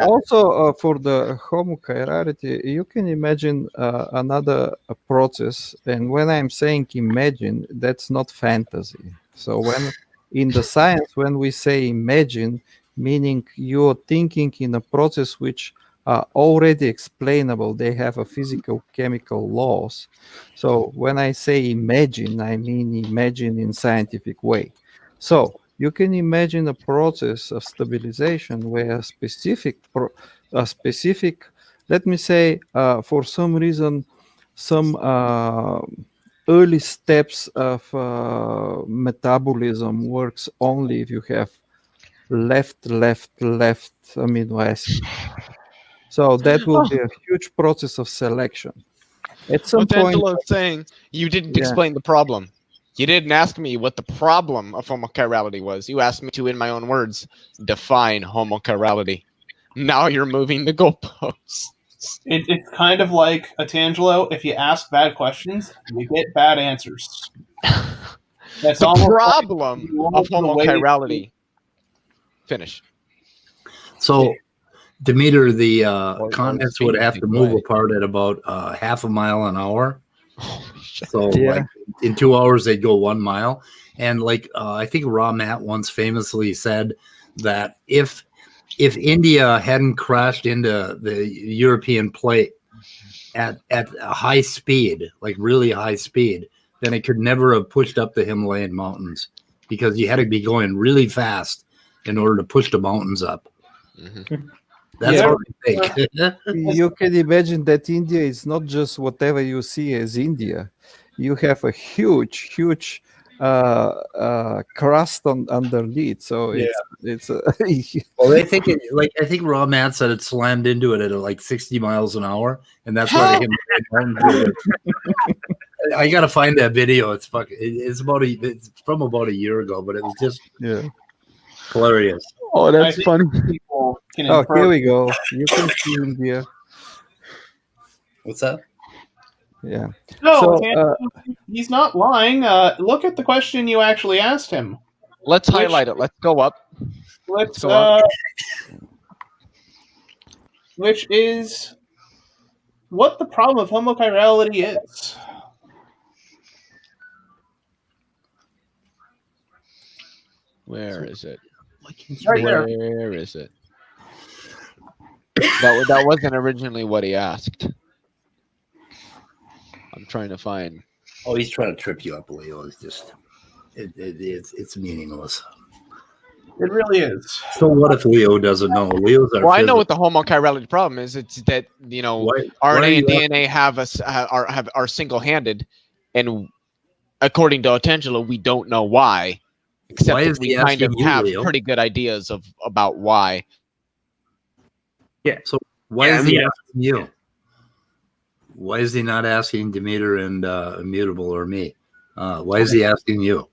Also, for the homochirality, you can imagine another process. And when I'm saying imagine, that's not fantasy. So when in the science, when we say imagine, meaning you're thinking in a process which are already explainable. They have a physical chemical laws. So when I say imagine, I mean imagine in scientific way. So you can imagine a process of stabilization where a specific, let me say, for some reason, some early steps of metabolism works only if you have left amino acid. So that will be a huge process of selection. At some point, Otangelo is saying you didn't explain the problem. You didn't ask me what the problem of homochirality was. You asked me to, in my own words, define homochirality. Now you're moving the goalposts. It's kind of like Otangelo. If you ask bad questions, you get bad answers. That's The almost problem like of homochirality. Finish. So, Demeter, the Or continents speak, would have take to it move away. apart at about half a mile an hour. Holy shit. So, Yeah. like in 2 hours, they'd go 1 mile. And like I think Rahrrr once famously said that if India hadn't crashed into the European plate at a high speed, like really high speed, then it could never have pushed up the Himalayan mountains because you had to be going really fast in order to push the mountains up. Mhm. That's Yeah. what I think. You can imagine that India is not just whatever you see as India. You have a huge crust underneath. So it's Well, they think it, like I think Rahrrr said it slammed into it at like 60 miles an hour, and that's why the Himalayan mountains. I gotta find that video. It's fucking. It's from about a year ago, but it was just yeah. hilarious. Oh, I that's think funny. people can Oh, infer here we go. You can see India. What's that? Yeah. No, So, he's not lying. Look at the question you actually asked him. Let's highlight it. Let's go up. Let's go up. which is what the problem of homochirality is. Where is it? Right there. Where is it? That wasn't originally what he asked. I'm trying to find. Oh, he's trying to trip you up, Leo. It's just it's meaningless. It really is. So what if Leo doesn't know? Leo's our Well, I know physical- what the homochirality problem is. It's that why RNA are and you DNA are single-handed, and according to Otangelo, we don't know why. Except Why that is we he kind of asking you, have Leo? pretty good ideas about why. So why Yeah, is he yeah. asking you? Why is he not asking Demeter and Immutable or me? Why is he asking you?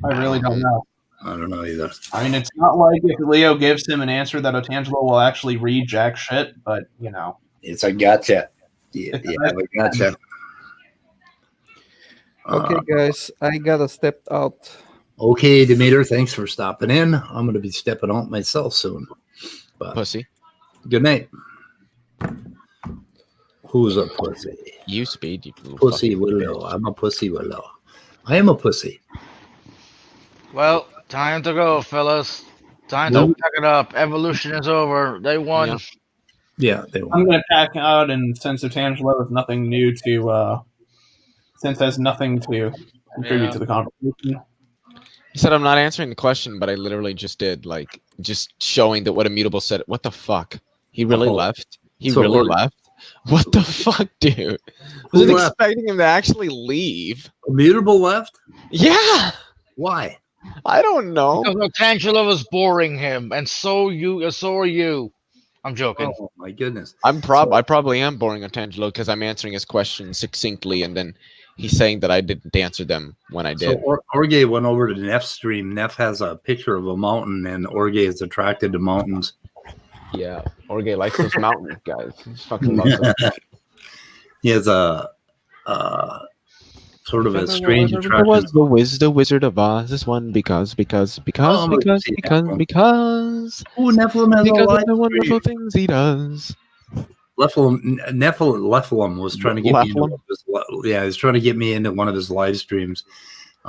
I really don't know. I don't know either. I mean, it's not like if Leo gives him an answer that Otangelo will actually read jack shit, but you know. It's a gotcha. Yeah, a gotcha. okay, guys, I gotta step out. Okay, Demeter, thanks for stopping in. I'm going to be stepping out myself soon. But Pussy. good night. Who's a pussy? You speed. You little Pussy fucking willow. bitch. I'm a pussy willow. I am a pussy. Well, time to go, fellas. Time Nope. to pack it up. Evolution is over. They won. Yeah. Yeah, they I'm won. going to pack out, and since Otangelo has nothing new to, since has nothing to contribute Yeah. to the conversation. He said I'm not answering the question, but I literally just did. Like, just showing that what Immutable said. What the fuck? He really Oh. left? He So really what- left? What the fuck, dude? Who Wasn't left? expecting him to actually leave. Immutable left? Yeah. Why? I don't know. Because Otangelo was boring him, and so are you. I'm joking. Oh my goodness. I probably am boring Otangelo because I'm answering his questions succinctly, and then he's saying that I didn't answer them when I So did. Orge went over to Neff's stream. Neff has a picture of a mountain, and Orge is attracted to mountains. Yeah, Orge likes those mountains, guys. He fucking loves them. He has a sort of a strange There attraction. was the Wizard of Oz. This one because Oh, I'm gonna see that one. Oh, Nephilim has a because live of the wonderful stream. things he does. Nephilim was trying to get me into Nephilim? one of his, he was trying to get me into one of his live streams.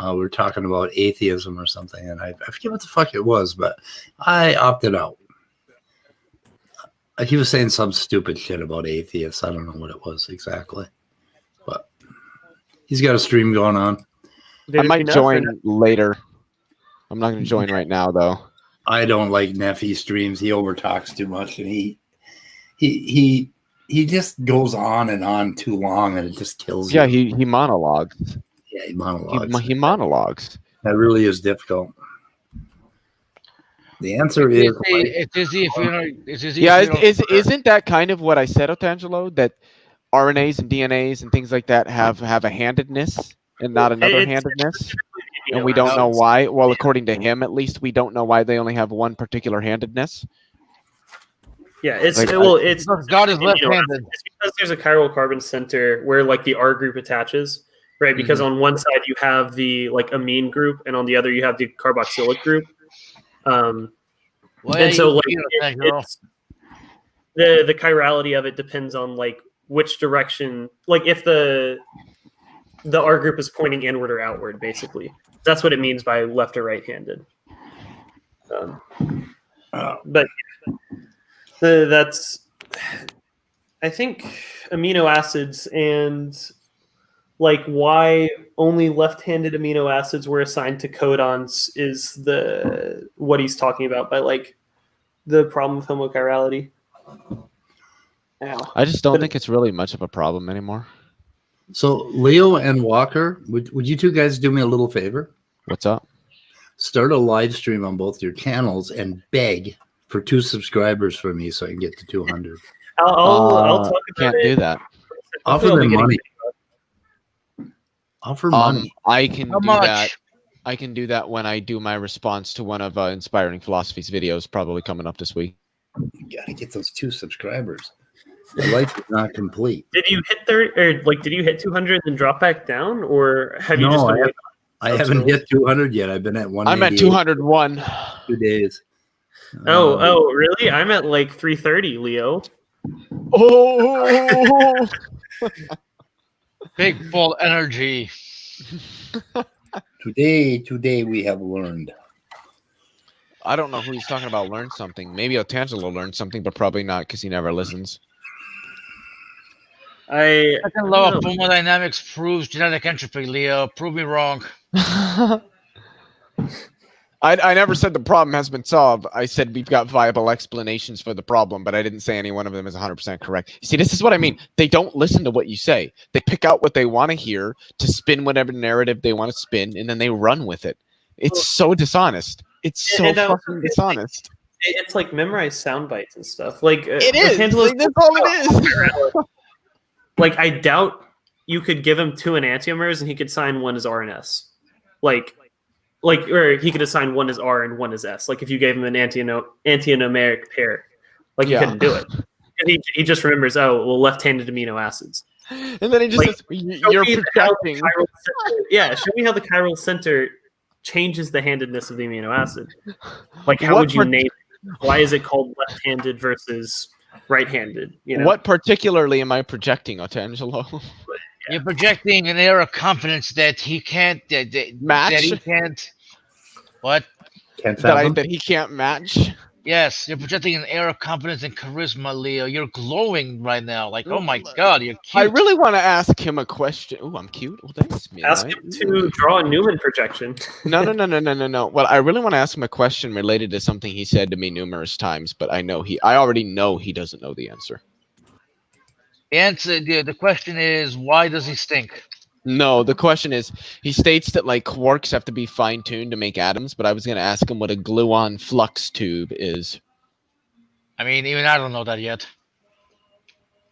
We were talking about atheism or something, and I forget what the fuck it was, but I opted out. He was saying some stupid shit about atheists. I don't know what it was exactly, but he's got a stream going on. I might join later. I'm not going to join right now, though. I don't like Neffy streams. He overtalks too much, and he just goes on and on too long, and it just kills you. Yeah, he monologues. Yeah, he monologues. He monologues. That really is difficult. The answer is It's easy if you know. It's easy. Yeah, if you don't- isn't that kind of what I said, Otangelo? That RNAs and DNAs and things like that have a handedness and not another handedness, and we don't know why. Well, according to him, at least, we don't know why they only have one particular handedness. Yeah, it's Like, it's God is left-handed. It's because there's a chiral carbon center where like the R group attaches, right? Because on one side you have the like amine group, and on the other you have the carboxylic group. And so like it's, the chirality of it depends on like which direction, like if the R group is pointing inward or outward, basically. That's what it means by left or right-handed. But that's, I think, amino acids and like why only left-handed amino acids were assigned to codons is what he's talking about by like the problem with homochirality. I just don't think it's really much of a problem anymore. So Leo and Walker, would you two guys do me a little favor? What's up? Start a live stream on both your channels and beg for 2 subscribers for me so I can get to 200. I'll talk about can't it. do that. Offer them money. Offer money. I can How do much? that. I can do that when I do my response to one of Inspiring Philosophy's videos, probably coming up this week. You gotta get those 2 subscribers. Your life is not complete. Did you hit 30 or like did you hit 200 and then drop back down, or have you just been waiting? I haven't hit 200 yet. I've been at 188. I'm at 201. 2 days. Oh, really? I'm at like 330, Leo. Oh, Big full energy. Today we have learned. I don't know who he's talking about. Learn something. Maybe Otangelo learned something, but probably not because he never listens. Second law of thermodynamics proves genetic entropy, Leo. Prove me wrong. I never said the problem has been solved. I said we've got viable explanations for the problem, but I didn't say any one of them is 100% correct. See, this is what I mean. They don't listen to what you say. They pick out what they want to hear to spin whatever narrative they want to spin, and then they run with it. It's so dishonest. It's so fucking dishonest. It's like memorized sound bites and stuff. Like it is. That's all it is. Like I doubt you could give him 2 enantiomers and he could assign one as R and S. Like, or he could assign one as R and one as S. Like if you gave him an antinomeric pair, like you couldn't do it. And he just remembers, left-handed amino acids. And then he just says, "You're projecting." Show me how the chiral center changes the handedness of the amino acid. Like how would you name it? Why is it called left-handed versus right-handed? You know? What particularly am I projecting, Otangelo? You're projecting an air of confidence that he can't match. That he can't. What? That he can't match. Yes, you're projecting an air of confidence and charisma, Leo. You're glowing right now. Like, oh my God, you're cute. I really want to ask him a question. Oh, I'm cute. Well, thanks, man. Ask him to draw a Newman projection. No. Well, I really want to ask him a question related to something he said to me numerous times, but I already know he doesn't know the answer. The question is, why does he stink? No, the question is, he states that like quarks have to be fine-tuned to make atoms, but I was going to ask him what a gluon flux tube is. I mean, even I don't know that yet.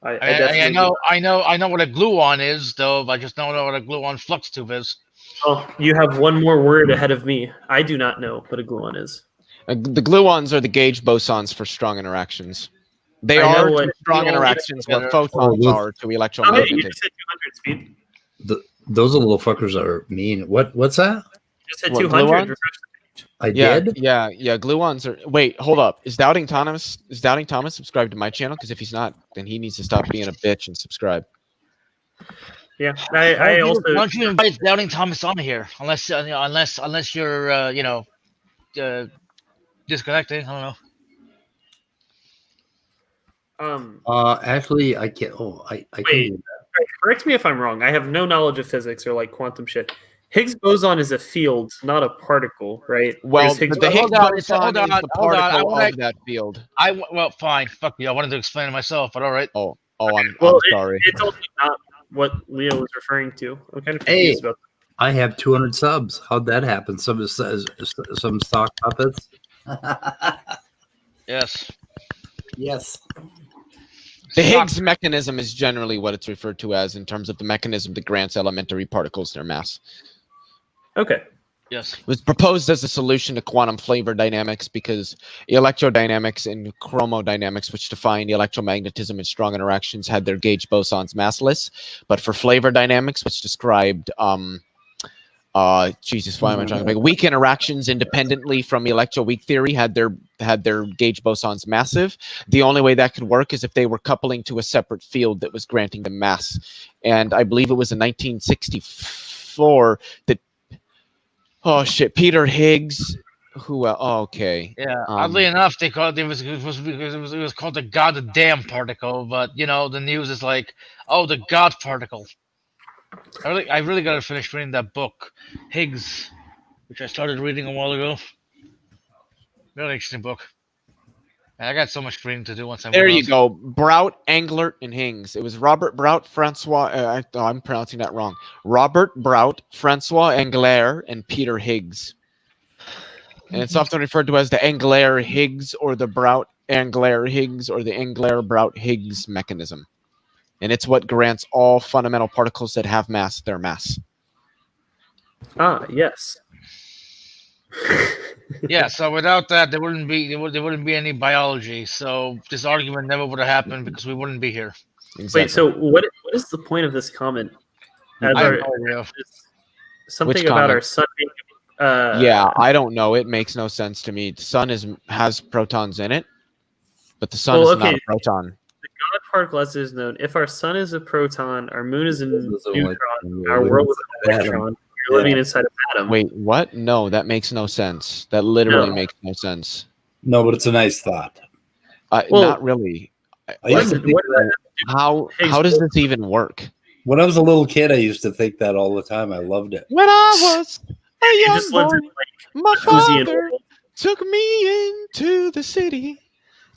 I know what a gluon is, though. I just don't know what a gluon flux tube is. Oh, you have one more word ahead of me. I do not know what a gluon is. The gluons are the gauge bosons for strong interactions. They are to strong interactions what photons are to electromagnetic. You just hit 200 speed. Those little fuckers are mean. What's that? Just hit 200. I did? Yeah. Gluons are. Wait, hold up. Is Doubting Thomas subscribed to my channel? Because if he's not, then he needs to stop being a bitch and subscribe. Yeah, I also. Why don't you invite Doubting Thomas on here? Unless you're disconnecting. I don't know. Actually, I can't. I wait. can do that. Correct me if I'm wrong. I have no knowledge of physics or like quantum shit. Higgs boson is a field, not a particle, right? Well, the Higgs Higgs boson is the particle of that field. Well, fine. Fuck you. I wanted to explain it myself, but all right. I'm sorry. It's also not what Leo was referring to. I'm kind of confused about that. I have 200 subs. How'd that happen? Some stock puppets. Yes. Yes. The Higgs mechanism is generally what it's referred to as in terms of the mechanism that grants elementary particles their mass. Okay. Yes. It was proposed as a solution to quantum flavor dynamics because electrodynamics and chromodynamics, which define electromagnetism and strong interactions, had their gauge bosons massless. But for flavor dynamics, which described Jesus, why am I trying to make weak interactions independently from electroweak theory had their gauge bosons massive. The only way that could work is if they were coupling to a separate field that was granting them mass. And I believe it was in 1964 that Peter Higgs, who okay. Yeah. Oddly enough, they called it was called the goddamn particle, but the news is like, oh, the God particle. I really gotta finish reading that book, Higgs, which I started reading a while ago. Really interesting book. I got so much reading to do once I move There you out. go. Brout, Englert, and Higgs. It was Robert Brout, Francois. I'm pronouncing that wrong. Robert Brout, Francois Englert, and Peter Higgs. And it's often referred to as the Englert-Higgs or the Brout-Englert-Higgs or the Englert-Brout-Higgs mechanism. And it's what grants all fundamental particles that have mass their mass. Ah, yes. Yeah, so without that, there wouldn't be any biology. So this argument never would have happened because we wouldn't be here. Exactly. Wait, so what is the point of this comment? I have no idea. Something Which about comment? our sun being Yeah, I don't know. It makes no sense to me. The sun has protons in it, but the sun is not a proton. The God particle, as is known, if our sun is a proton, our moon is a neutron, like- our world is an electron, you're living inside an atom. Wait, what? No, that makes no sense. That literally makes no sense. No, but it's a nice thought. Not really. I used to think that- How does this even work? when I was a little kid, I used to think that all the time. I loved it. When I was a young just lived boy, in, my Jacuzzi and father world. took me into the city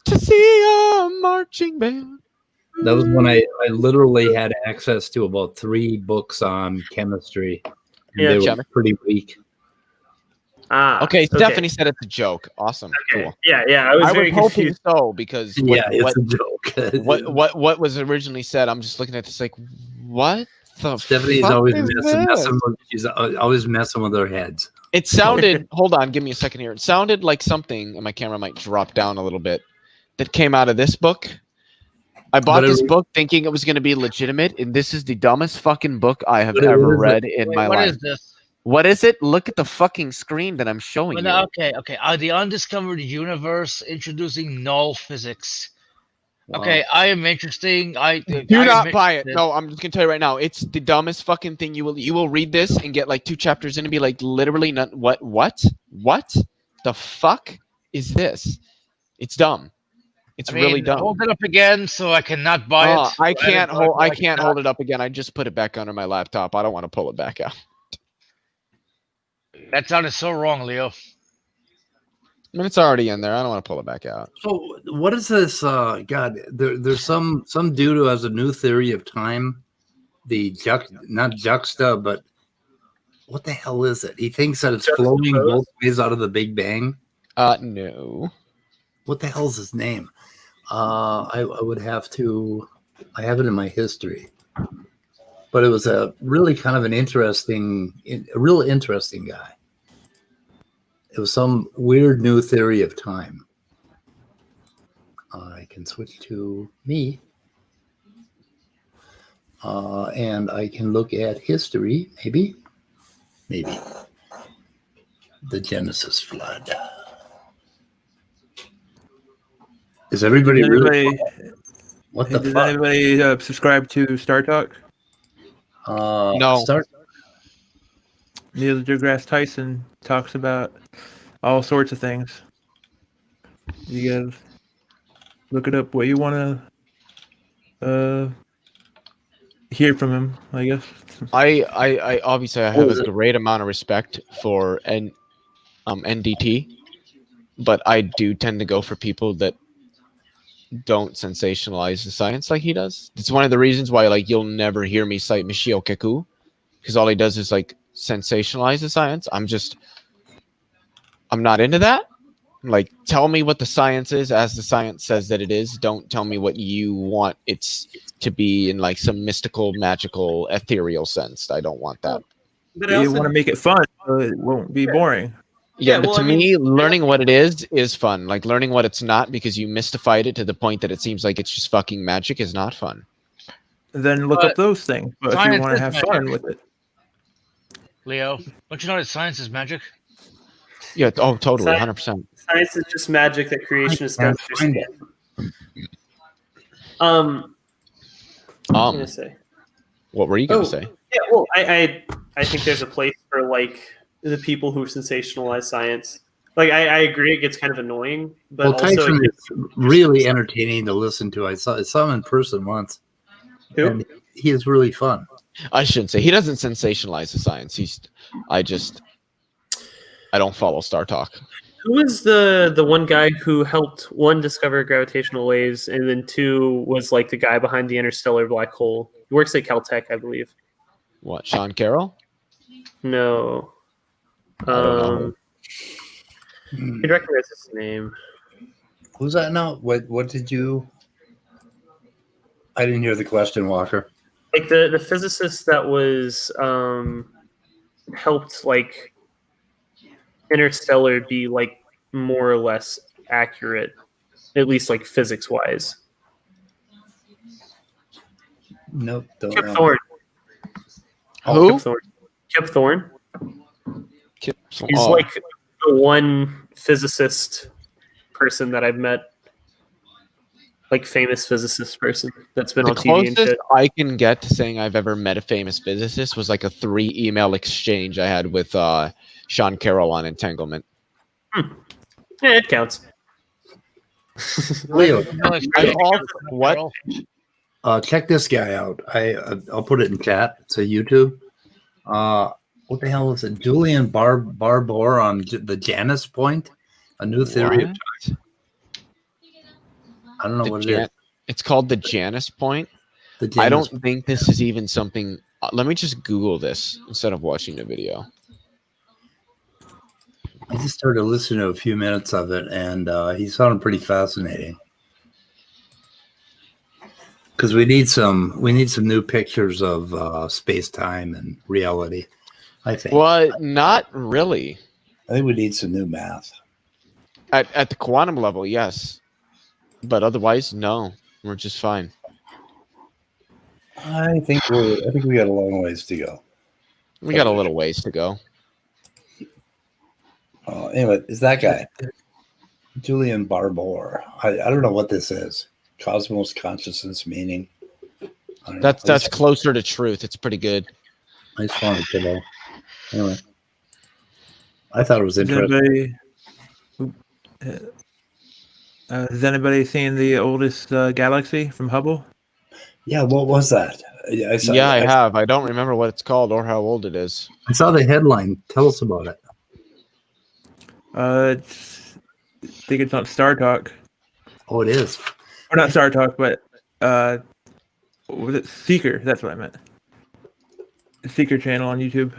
to see a marching band. That was when I literally had access to about 3 books on chemistry. And Yeah, they were pretty weak. Okay, Stephanie said it's a joke. Awesome. Okay. Cool. Yeah. I was very hoping confused. so because It's a joke. what was originally said. I'm just looking at this like, what the Stephanie's fuck always is messing this? with. She's always messing with their heads. It sounded. Hold on, give me a second here. It sounded like something, and my camera might drop down a little bit. That came out of this book. I bought this book thinking it was going to be legitimate, and this is the dumbest fucking book I have ever read in my life. What is this? What is it? Look at the fucking screen that I'm showing you. Okay. The undiscovered universe introducing null physics. Wow. Okay, I am interesting. Do not buy it. No, I'm just gonna tell you right now. It's the dumbest fucking thing. You will read this and get like 2 chapters in and be like, literally, not what the fuck is this? It's dumb. It's really dumb. Hold it up again so I cannot buy it. I can't hold it up again. I just put it back under my laptop. I don't want to pull it back out. That sounded so wrong, Leo. I mean, it's already in there. I don't want to pull it back out. So what is this? God, there's some dude who has a new theory of time. Not juxta, but what the hell is it? He thinks that it's flowing both ways out of the Big Bang. No. What the hell's his name? I would have to. I have it in my history, but it was a really kind of a real interesting guy. It was some weird new theory of time. I can switch to me, and I can look at history. Maybe the Genesis flood. Is everybody really? What the Does fuck? anybody subscribe to Star Talk? No. Neil deGrasse Tyson talks about all sorts of things. You guys look it up what you want to hear from him, I guess. I obviously I have a great amount of respect for NDT, but I do tend to go for people that don't sensationalize the science like he does. It's one of the reasons why you'll never hear me cite Michio Kaku, because all he does is sensationalize the science. I'm not into that. Tell me what the science is as the science says that it is. Don't tell me what you want it's to be in some mystical, magical, ethereal sense. I don't want that. But I You also- want to make it fun, so it won't be boring. Yeah, Yeah, but well, to I mean- me, learning what it is fun. Like learning what it's not because you mystified it to the point that it seems like it's just fucking magic is not fun. Then look But up those things. But if you science want to is have magic. fun with it, Leo, don't you know that science is magic? Yeah, oh, totally, Science- 100%. Science is just magic that creationists I don't can't find understand. What was I gonna say? What were you gonna Oh, say? yeah. Well, I think there's a place for like the people who sensationalize science. Like I agree, it gets kind of annoying, but Well, also Tyson it is really entertaining to listen to. I saw him in person once, Who? and he is really fun. I shouldn't say he doesn't sensationalize the science. I don't follow Star Talk. Who is the one guy who helped one discover gravitational waves, and then two was like the guy behind the interstellar black hole? He works at Caltech, I believe. What, Sean Carroll? No. I don't know. You'd recognize his name. Who's that now? What did you? I didn't hear the question, Walker. Like the physicist that was helped like Interstellar be like more or less accurate, at least like physics wise. Nope. Don't Kip know. Thorne. Who? Kip Thorne. He's Oh, like the one physicist person that I've met, like famous physicist person that's been the on TV and closest shit. I can get to saying I've ever met a famous physicist was like a 3 email exchange I had with Sean Carroll on entanglement. Yeah, it counts. Leo, I've also, what? check this guy out. I'll put it in chat. It's a YouTube. What the hell is it? Julian Barbour on the Janus point, a new theory. Of What? I don't know The what it Jan- is. It's called the Janus point. The I Janus don't think this is even something. Let me just Google this instead of watching the video. I just started listening to a few minutes of it, and he sounded pretty fascinating. Because we need some new pictures of space time and reality. I think. Well, not really. I think we need some new math. At the quantum level, yes, but otherwise, no. We're just fine. I think we got a long ways to go. We got a little ways to go. Anyway, it's that guy, Julian Barbour. I don't know what this is. Cosmos, consciousness, meaning. I don't know. That's closer to truth. It's pretty good. I just wanted to know. Anyway, I thought it was interesting. Has anybody seen the oldest galaxy from Hubble? Yeah, what was that? I have. I don't remember what it's called or how old it is. I saw the headline. Tell us about it. I think it's on Star Talk. Oh, it is. Or not Star Talk, but what was it? Seeker. That's what I meant. The Seeker channel on YouTube.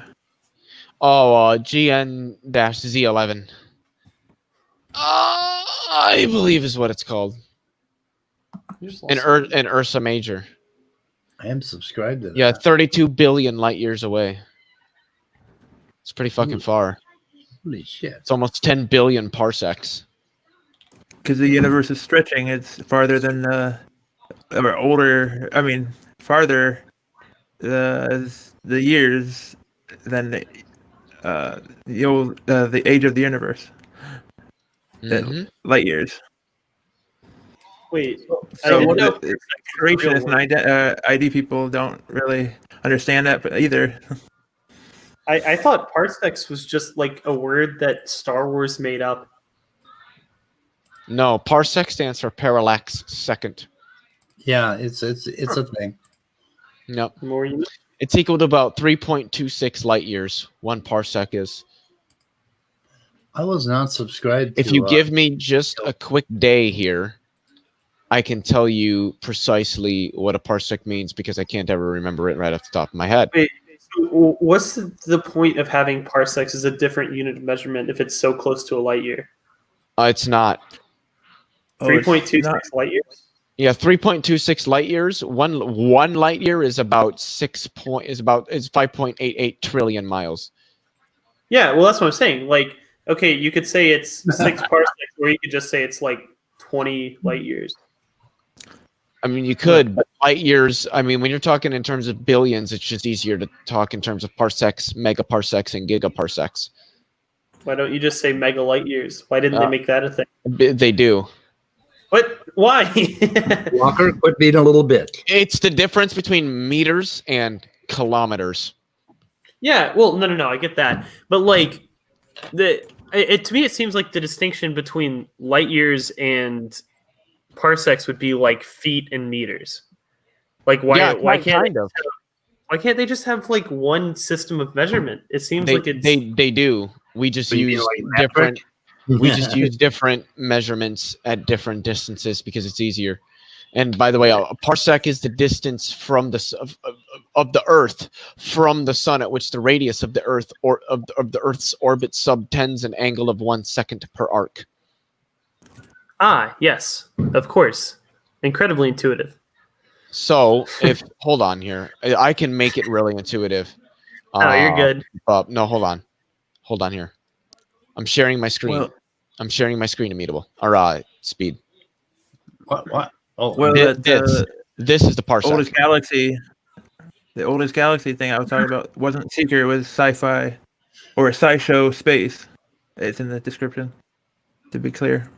Oh, GN-Z11. I believe is what it's called. In Ursa Major. I am subscribed to that. Yeah, 32 billion light years away. It's pretty fucking far. Holy shit. It's almost 10 billion parsecs. Because the universe is stretching. It's farther than or older. I mean, farther the years than the age of the universe. Mhm. Light years. Wait, So I didn't know creationists and ID people don't really understand that, but either. I thought parsecs was just like a word that Star Wars made up. No, parsec stands for parallax second. Yeah, it's a thing. No, The more you know. it's equal to about 3.26 light years. 1 parsec is. I was not subscribed to. If you give me just a quick day here, I can tell you precisely what a parsec means because I can't ever remember it right off the top of my head. Wait, so what's the point of having parsecs as a different unit of measurement if it's so close to a light year? It's not. 3.26 light years? Yeah, 3.26 light years. One light year is about 5.88 trillion miles. Yeah, well, that's what I'm saying. Like, okay, you could say it's 6 parsecs, or you could just say it's like 20 light years. I mean, you could, but light years. I mean, when you're talking in terms of billions, it's just easier to talk in terms of parsecs, megaparsecs, and gigaparsecs. Why don't you just say mega light years? Why didn't they make that a thing? They do. What? Why? Walker, quit being a little bit. It's the difference between meters and kilometers. Yeah, well, no, I get that, but like to me, it seems like the distinction between light years and parsecs would be like feet and meters. Like, why can't they just have like one system of measurement? It seems like they do. We just use different. We just use different measurements at different distances because it's easier. And by the way, a parsec is the distance from of the Earth from the Sun at which the radius of the Earth or of the Earth's orbit subtends an angle of 1 second per arc. Ah, yes, of course, incredibly intuitive. So if hold on here, I can make it really intuitive. No, you're good. No, hold on here. I'm sharing my screen. Well, I'm sharing my screen, Immutable. Or Speed. What? Oh, well, this is the parsec. The oldest galaxy thing I was talking about wasn't Seeker, it was sci-fi or sci-show space. It's in the description, to be clear.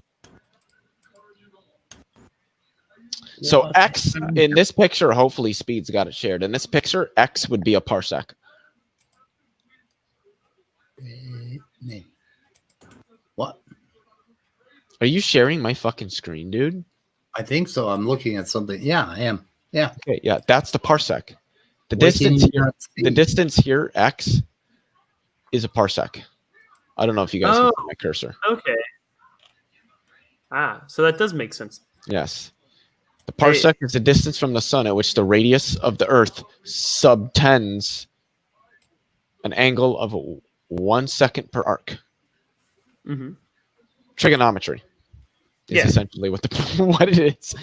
So X in this picture, hopefully Speed's got it shared. In this picture, X would be a parsec. What? Are you sharing my fucking screen, dude? I think so. I'm looking at something. Yeah, I am. Yeah. Okay, yeah, that's the parsec. The What can distance you here, not see? the distance here, X, is a parsec. I don't know if you guys can see my cursor. Okay. Ah, so that does make sense. Yes. The parsec is the distance from the Sun at which the radius of the Earth subtends an angle of 1 second per arc. Mm-hmm. Trigonometry is essentially what what it is.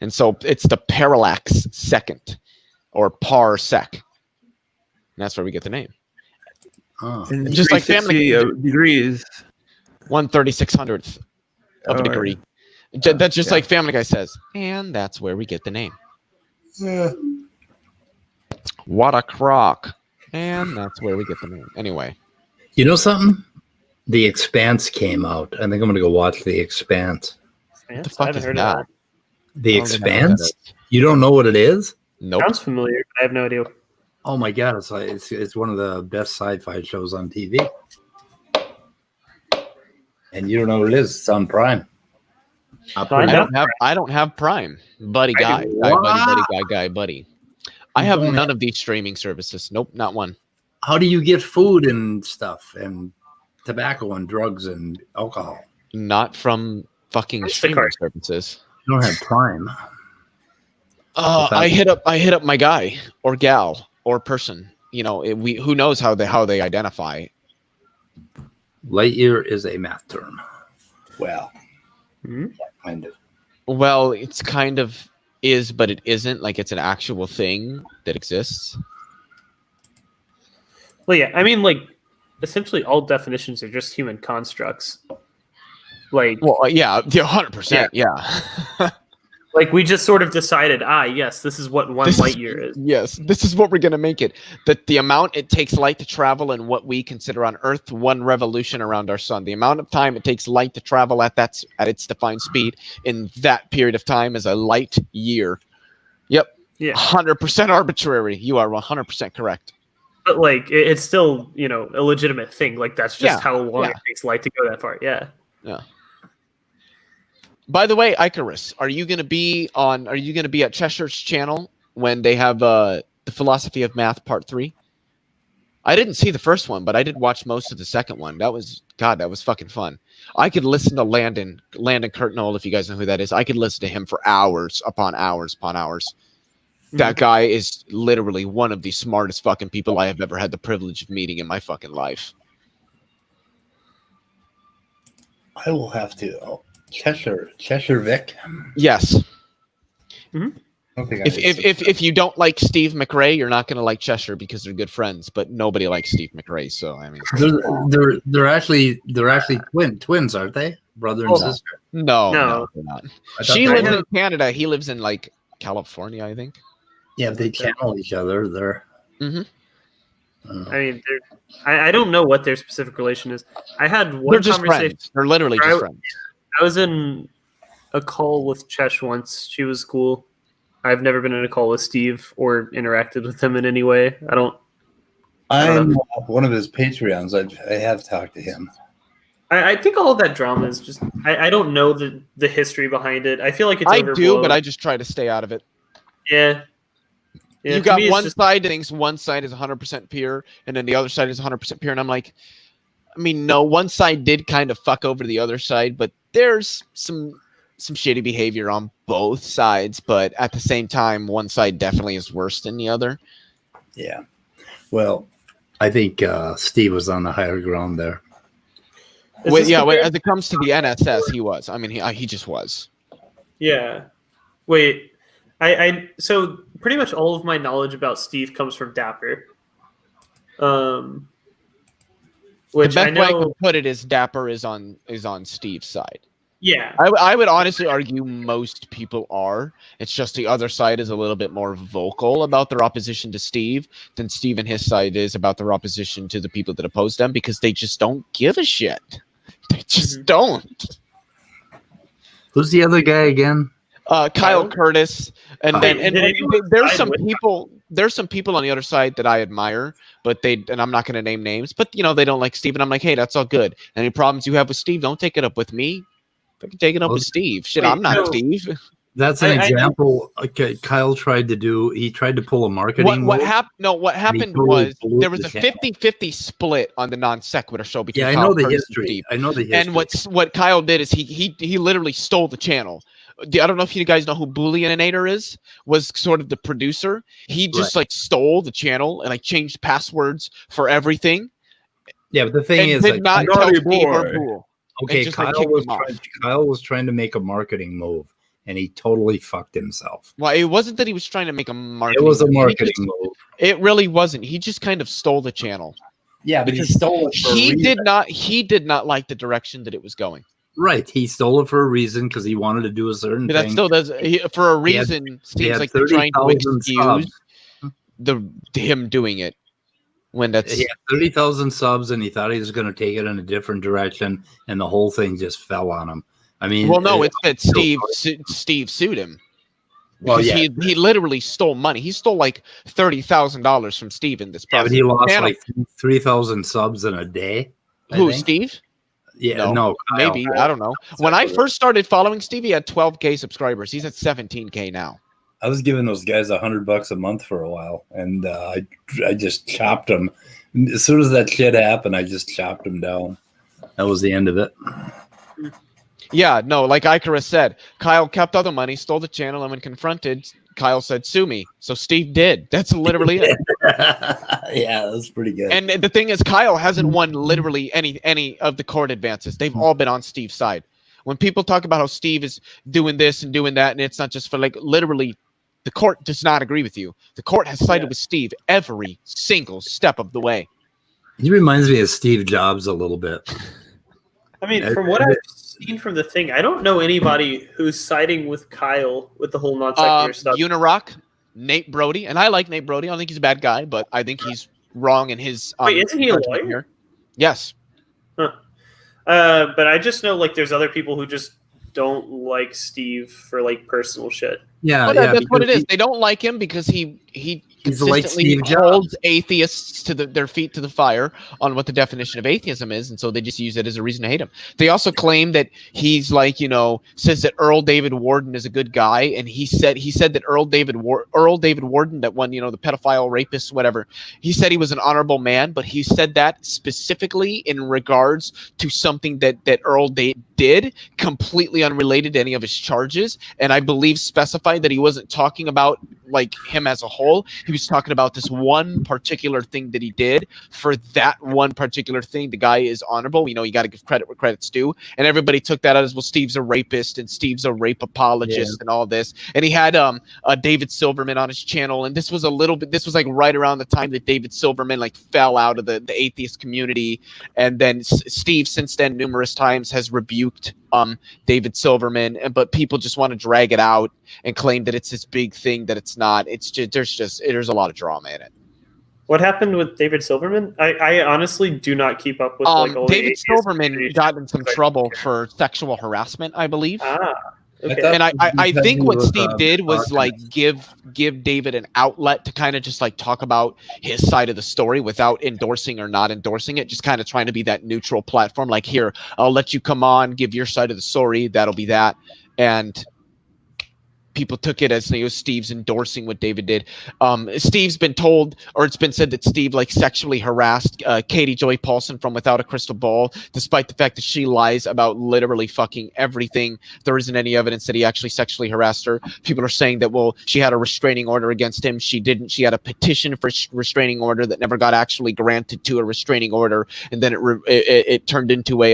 And so it's the parallax second or parsec. And that's where we get the name. Oh. And Just like family degrees. 1/3600th of a degree. That's just like Family Guy says. And that's where we get the name. Yeah. What a crock. And that's where we get the name. Anyway. You know something? The Expanse came out. I think I'm going to go watch The Expanse. What the fuck is that? The Expanse? You don't know what it is? Nope. Sounds familiar. I have no idea. Oh my god! It's one of the best sci-fi shows on TV. And you don't know what it is? It's on Prime. I don't have Prime. Buddy. I have none of these streaming services. Nope, not one. How do you get food and stuff and tobacco and drugs and alcohol? Not from fucking streaming services. You don't have Prime. I hit up my guy or gal or person. You know, who knows how they identify. Light year is a math term. Well, kind of. Well, it's kind of is, but it isn't. Like it's an actual thing that exists. Well, yeah, I mean, like, essentially all definitions are just human constructs. Like, well, yeah, 100%, yeah. Like, we just sort of decided, yes, this is what one light year is. Yes, this is what we're going to make it. That the amount it takes light to travel in what we consider on Earth one revolution around our sun. The amount of time it takes light to travel at its defined speed in that period of time is a light year. Yep. Yeah. 100% arbitrary. You are 100% correct. But, like, it's still, a legitimate thing. Like, that's just how long it takes light to go that far. Yeah. Yeah. By the way, Icarus, are you going to be at Cheshire's channel when they have the Philosophy of Math Part 3? I didn't see the first one, but I did watch most of the second one. That was fucking fun. I could listen to Landon Kurtnall, if you guys know who that is. I could listen to him for hours upon hours upon hours. That guy is literally one of the smartest fucking people I have ever had the privilege of meeting in my fucking life. I will have to. Cheshire Vic. Yes. I don't think I If you don't like Steve McRae, you're not going to like Cheshire because they're good friends. But nobody likes Steve McRae, so I mean, they're actually twins, aren't they? Brother and sister. No, they're not. I thought She they lives were. in Canada. He lives in like California, I think. Yeah, they channel each other. They're. Mhm. I mean, I don't know what their specific relation is. I had one They're just conversation. friends. They're literally just friends. I was in a call with Chesh once. She was cool. I've never been in a call with Steve or interacted with him in any way. I'm one of his Patreons. I have talked to him. I think all of that drama is just. I don't know the history behind it. I feel like it's I overblown. do, but I just try to stay out of it. Yeah. You got one side that thinks one side is 100% pure, and then the other side is 100% pure. And I'm like, I mean, no, one side did kind of fuck over the other side, but there's some shitty behavior on both sides. But at the same time, one side definitely is worse than the other. Yeah. Well, I think Steve was on the higher ground there. As it comes to the NSS, he was. I mean, he just was. Yeah. Wait. So pretty much all of my knowledge about Steve comes from Dapper. Which the best I know, way I can put it is Dapper is on Steve's side. Yeah. I would honestly argue most people are. It's just the other side is a little bit more vocal about their opposition to Steve than Steve and his side is about their opposition to the people that oppose them, because they just don't give a shit. They just don't. Who's the other guy again? Kyle Curtis, and there's some people. There's some people on the other side that I admire, but and I'm not going to name names, but they don't like Steve, and I'm like, hey, that's all good. Any problems you have with Steve, don't take it up with me. Take it up with Steve. Shit, I'm not Steve. That's an example. Okay, Kyle tried to pull a marketing. What happened was there was a 50-50 split on the non sequitur show between I Kyle know the Curtis history. and Steve. I know the history. And what Kyle did is he literally stole the channel. I don't know if you guys know who Booleanator is. Was sort of the producer. He just stole the channel and changed passwords for everything. Yeah, but the thing is, did not tell Steve or Boole. Okay, Kyle was trying to make a marketing move, and he totally fucked himself. Well, it wasn't that he was trying to make a marketing. It was a marketing move. It really wasn't. He just kind of stole the channel. Yeah, but he stole it for a reason. He did not like the direction that it was going. Right, he stole it for a reason because he wanted to do a certain but thing. That still does for a reason. Seems like they're trying to excuse him doing it when that's he had 30,000 subs, and he thought he was going to take it in a different direction, and the whole thing just fell on him. I mean, well, no, it's that Steve sued him. Well, he literally stole money. He stole like $30,000 from Steve in this process. But he lost like 3,000 subs in a day. Who, Steve? Yeah, no, maybe I don't know. When I first started following Steve, he had 12K subscribers. He's at 17K now. I was giving those guys $100 a month for a while, and I just chopped them. As soon as that shit happened, I just chopped them down. That was the end of it. Yeah, no, like Icarus said, Kyle kept all the money, stole the channel, and when confronted, Kyle said, "Sue me." So Steve did. That's literally it. Yeah, that's pretty good. And the thing is, Kyle hasn't won literally any of the court advances. They've all been on Steve's side. When people talk about how Steve is doing this and doing that, and it's not just for literally, the court does not agree with you. The court has sided with Steve every single step of the way. He reminds me of Steve Jobs a little bit. I mean, from what I've seen from the thing, I don't know anybody who's siding with Kyle with the whole non-secular stuff. Unirock, Nate Brody, and I like Nate Brody. I don't think he's a bad guy, but I think he's wrong in his. Wait, isn't he a lawyer? Here. Yes. Huh. But I just know that's other people who just don't like Steve for personal shit. Yeah, that's what it is. They don't like him because he consistently holds atheists to their feet to the fire on what the definition of atheism is, and so they just use it as a reason to hate him. They also claim that he's says that Earl David Warden is a good guy, and he said that Earl David Warden, that one, the pedophile, rapist, whatever, he said he was an honorable man, but he said that specifically in regards to something that Earl did completely unrelated to any of his charges, and I believe specified clarified that he wasn't talking about like him as a whole. He was talking about this one particular thing that he did. For that one particular thing, the guy is honorable. You know, you got to give credit where credit's due. And everybody took that as, well, Steve's a rapist and Steve's a rape apologist and all this. And he had David Silverman on his channel, and this was like right around the time that David Silverman like fell out of the atheist community. And then Steve since then numerous times has rebuked David Silverman, but people just want to drag it out and claim that it's this big thing that it's not. It's just there's a lot of drama in it. What happened with David Silverman? I honestly do not keep up with like all David Silverman got in some trouble for sexual harassment, I believe. Okay. And I think what Steve did was like give David an outlet to kind of just like talk about his side of the story without endorsing or not endorsing it, just kind of trying to be that neutral platform. Like, here, I'll let you come on, give your side of the story. That'll be that. And people took it as, you know, Steve's endorsing what David did. Steve's been told, or it's been said that Steve like sexually harassed Katie Joy Paulson from Without a Crystal Ball, despite the fact that she lies about literally fucking everything. There isn't any evidence that he actually sexually harassed her. People are saying that, well, she had a restraining order against him. She didn't. She had a petition for restraining order that never got actually granted to a restraining order, and then it turned into a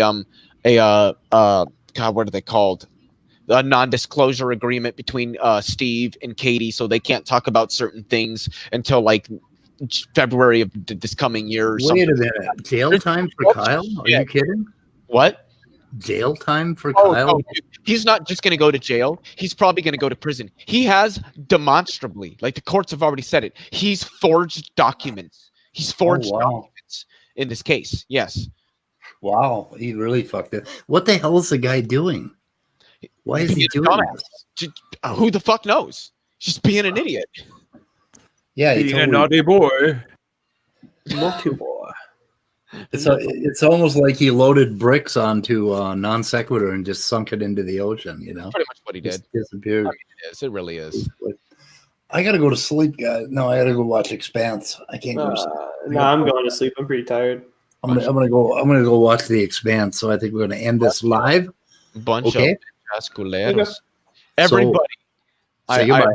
God, what are they called? A non-disclosure agreement between Steve and Katie, so they can't talk about certain things until like February of this coming year. Or Wait a minute, jail time for Kyle? Are you kidding? What? Jail time for Kyle? No, he's not just going to go to jail. He's probably going to go to prison. He has demonstrably, like the courts have already said it, he's forged documents. He's forged documents in this case. Yes. Wow, he really fucked it. What the hell is the guy doing? Why is he doing this? Who the fuck knows? Just being an idiot. Yeah, being a naughty boy. Naughty boy. It's almost like he loaded bricks onto non sequitur and just sunk it into the ocean. You know, pretty much what he did. Just disappeared. I mean, it is. It really is. I gotta go to sleep, guys. No, I gotta go watch Expanse. I can't go to sleep. No, I'm going to sleep. I'm pretty tired. I'm gonna go watch The Expanse. So I think we're gonna end this live. Bunch of Casculeros. Everybody, Say goodbye.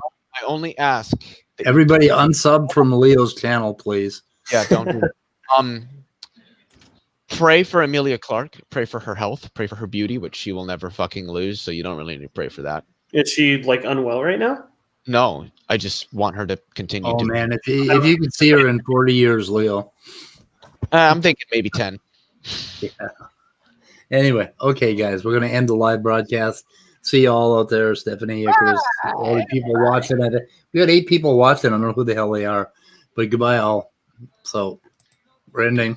I only ask. Everybody unsub from Leo's channel, please. Yeah, don't do that. Pray for Emilia Clarke. Pray for her health. Pray for her beauty, which she will never fucking lose. So you don't really need to pray for that. Is she like unwell right now? No, I just want her to continue. Oh man, if you could see her in 40 years, Leo. I'm thinking maybe 10. Yeah. Anyway, okay, guys, we're gonna end the live broadcast. See you all out there, Stephanie, Icarus, all the people watching. We got 8 people watching. I don't know who the hell they are, but goodbye all. So we're ending.